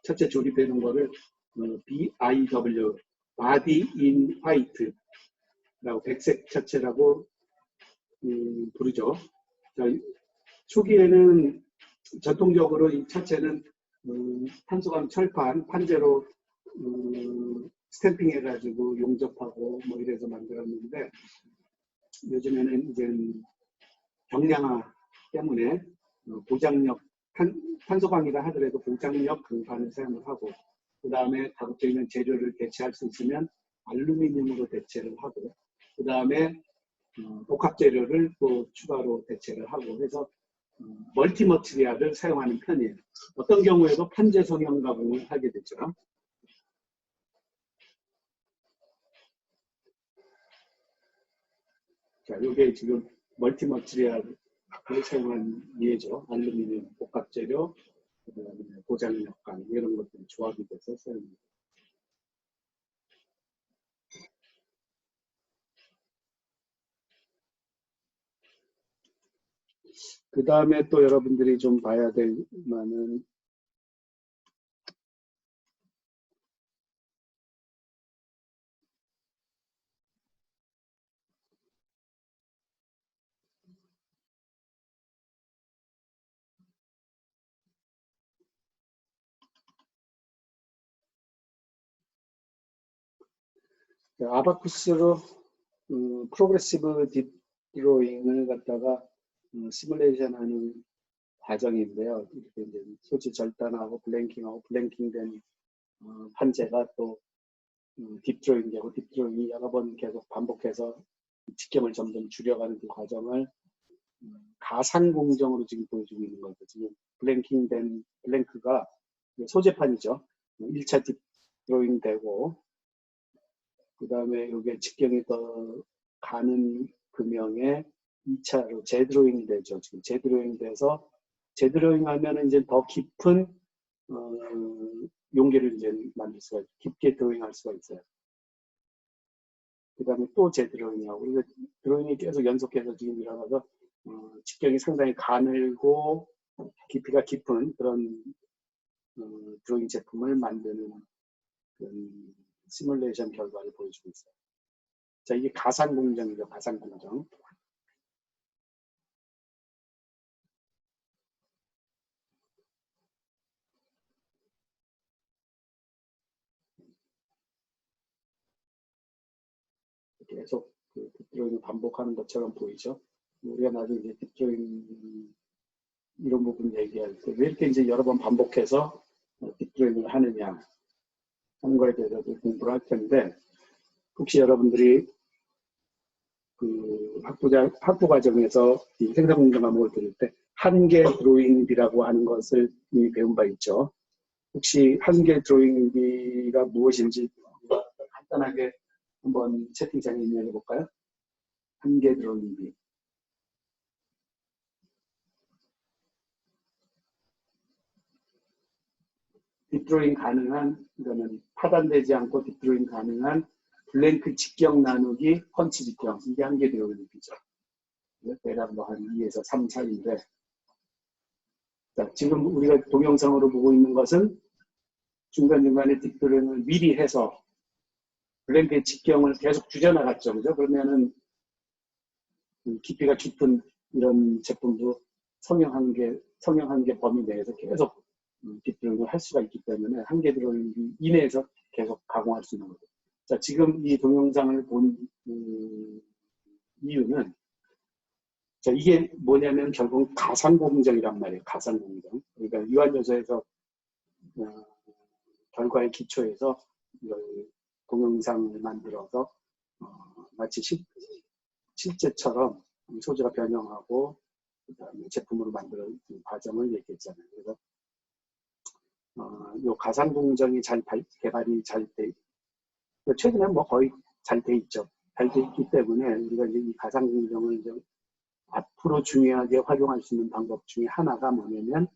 차체 조립되는 거를 BIW, Body in White라고 백색 차체라고 부르죠. 자, 초기에는 전통적으로 이 차체는 탄소광 철판, 판재로 스탬핑해가지고 용접하고 뭐 이래서 만들었는데 요즘에는 이제 경량화 때문에 보장력, 탄소광이라 하더라도 보장력 강판을 사용을 하고 그 다음에 가급적이면 재료를 대체할 수 있으면 알루미늄으로 대체를 하고 그 다음에 복합 재료를 또 추가로 대체를 하고 해서 멀티 머티리얼을 사용하는 편이에요. 어떤 경우에도 판재 성형 가공을 하게 되죠. 자, 이게 지금 멀티 머티리얼을 사용한 예죠. 알루미늄 복합 재료, 그다음에 고장 역광 이런 것들이 조합이 돼서 사용합니다. 그 다음에 또 여러분들이 좀 봐야 될 만한 아바쿠스로 프로그레시브 딥 드로잉을 갖다가 시뮬레이션 하는 과정인데요. 이렇게 이제 소지 절단하고 블랭킹하고 블랭킹된 판재가 또 딥드로잉되고 딥드로잉이 여러 번 계속 반복해서 직경을 점점 줄여가는 그 과정을 가상 공정으로 지금 보여주고 있는 거죠. 지금 블랭킹된 블랭크가 소재판이죠. 1차 딥드로잉 되고 그 다음에 이게 직경이 더 가는 금형에 2차로 재드로잉이 되죠. 지금 재드로잉 돼서 재드로잉 하면은 이제 더 깊은 용기를 이제 만들 수가 있어요. 깊게 드로잉할 수가 있어요. 그 다음에 또 재드로잉하고 이거 드로잉이 계속 연속해서 지금 일어나서 직경이 상당히 가늘고 깊이가 깊은 그런 드로잉 제품을 만드는 시뮬레이션 결과를 보여주고 있어요. 자, 이게 가상 공정이죠. 가상 공정. 계속 그 딥드로잉을 반복하는 것처럼 보이죠. 우리가 나중에 이제 딥드로잉 이런 부분 얘기할 때 왜 이렇게 이제 여러 번 반복해서 딥드로잉을 하느냐 하는 거에 대해서도 공부를 할 텐데 혹시 여러분들이 그 학부 과정에서 이 생산공정 과목을 들을 때 한계 드로잉비라고 하는 것을 이미 배운 바 있죠. 혹시 한계 드로잉비가 무엇인지 간단하게 한번 채팅창에 입력해 볼까요? 한계 드로잉비. 딥드로잉 가능한, 이거는 파단되지 않고 딥드로잉 가능한 블랭크 직경 나누기 펀치 직경. 이게 한계 드로잉비죠. 대략 뭐한 2에서 3 사이인데. 자, 지금 우리가 동영상으로 보고 있는 것은 중간중간에 딥드로잉을 미리 해서 블랭크의 직경을 계속 줄여나갔죠. 그죠? 그러면은 깊이가 깊은 이런 제품도 성형 한계 범위 내에서 계속 딥드로잉을 할 수가 있기 때문에 한계 드로잉 이내에서 계속 가공할 수 있는 거죠. 자, 지금 이 동영상을 본 이유는 자, 이게 뭐냐면 결국 가상공정이란 말이에요. 가상공정. 그러니까 유한요소에서 결과의 기초에서 이걸 동영상을 만들어서 마치 실제처럼 소재가 변형하고 그다음에 제품으로 만드는 과정을 얘기했잖아요. 그래서 이 가상공정이 잘 개발이 잘 돼, 최근에 뭐 거의 잘 돼 있죠. 잘 돼 있기 때문에 우리가 이제 이 가상공정을 이제 앞으로 중요하게 활용할 수 있는 방법 중에 하나가 뭐냐면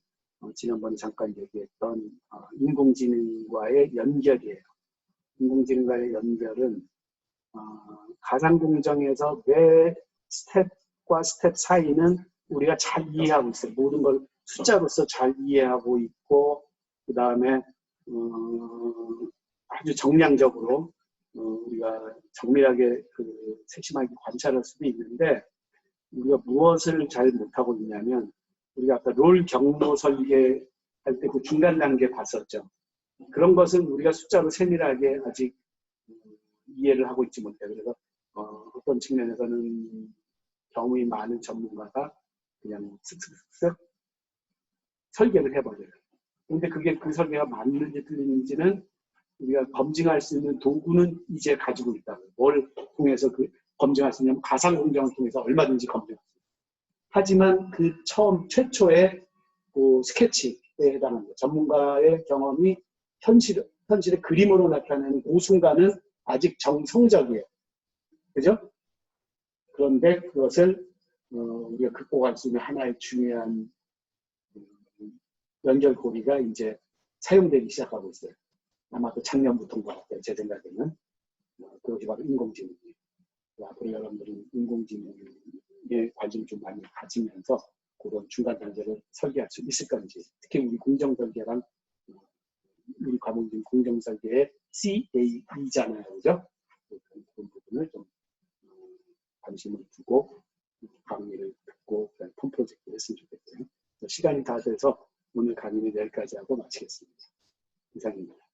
지난번에 잠깐 얘기했던 인공지능과의 연결이에요. 인공지능과의 연결은 가상공정에서 매 스텝과 스텝 사이는 우리가 잘 이해하고 있어요. 모든 걸 숫자로서 잘 이해하고 있고 그 다음에 아주 정량적으로 우리가 정밀하게 세심하게 관찰할 수도 있는데 우리가 무엇을 잘 못하고 있냐면 우리가 아까 롤 경로 설계할 때 그 중간 단계 봤었죠. 그런 것은 우리가 숫자로 세밀하게 아직 이해를 하고 있지 못해요. 그래서 어떤 측면에서는 경험이 많은 전문가가 그냥 쓱쓱쓱 설계를 해버려요. 근데 그게 그 설계가 맞는지 틀리는지는 우리가 검증할 수 있는 도구는 이제 가지고 있다. 뭘 통해서 그 검증할 수 있냐면 가상 공정을 통해서 얼마든지 검증할 수 있다. 하지만 그 최초의 그 스케치에 해당합니다. 전문가의 경험이 현실의 그림으로 나타내는 그 순간은 아직 정성적이에요. 그죠? 그런데 그것을 우리가 극복할 수 있는 하나의 중요한 연결고리가 이제 사용되기 시작하고 있어요. 아마도 작년부터인 것 같아요. 제 생각에는. 그것이 바로 인공지능이에요. 앞으로 여러분들은 인공지능에 관심 좀 많이 가지면서 그런 중간 단계를 설계할 수 있을 건지, 특히 우리 공정설계랑 우리 과목인 공정설계의 CAE잖아요. 그죠? 그런 부분을 좀 관심을 두고 강의를 듣고 폰 프로젝트를 했으면 좋겠고요. 시간이 다 돼서 오늘 강의는 여기까지 하고 마치겠습니다. 이상입니다.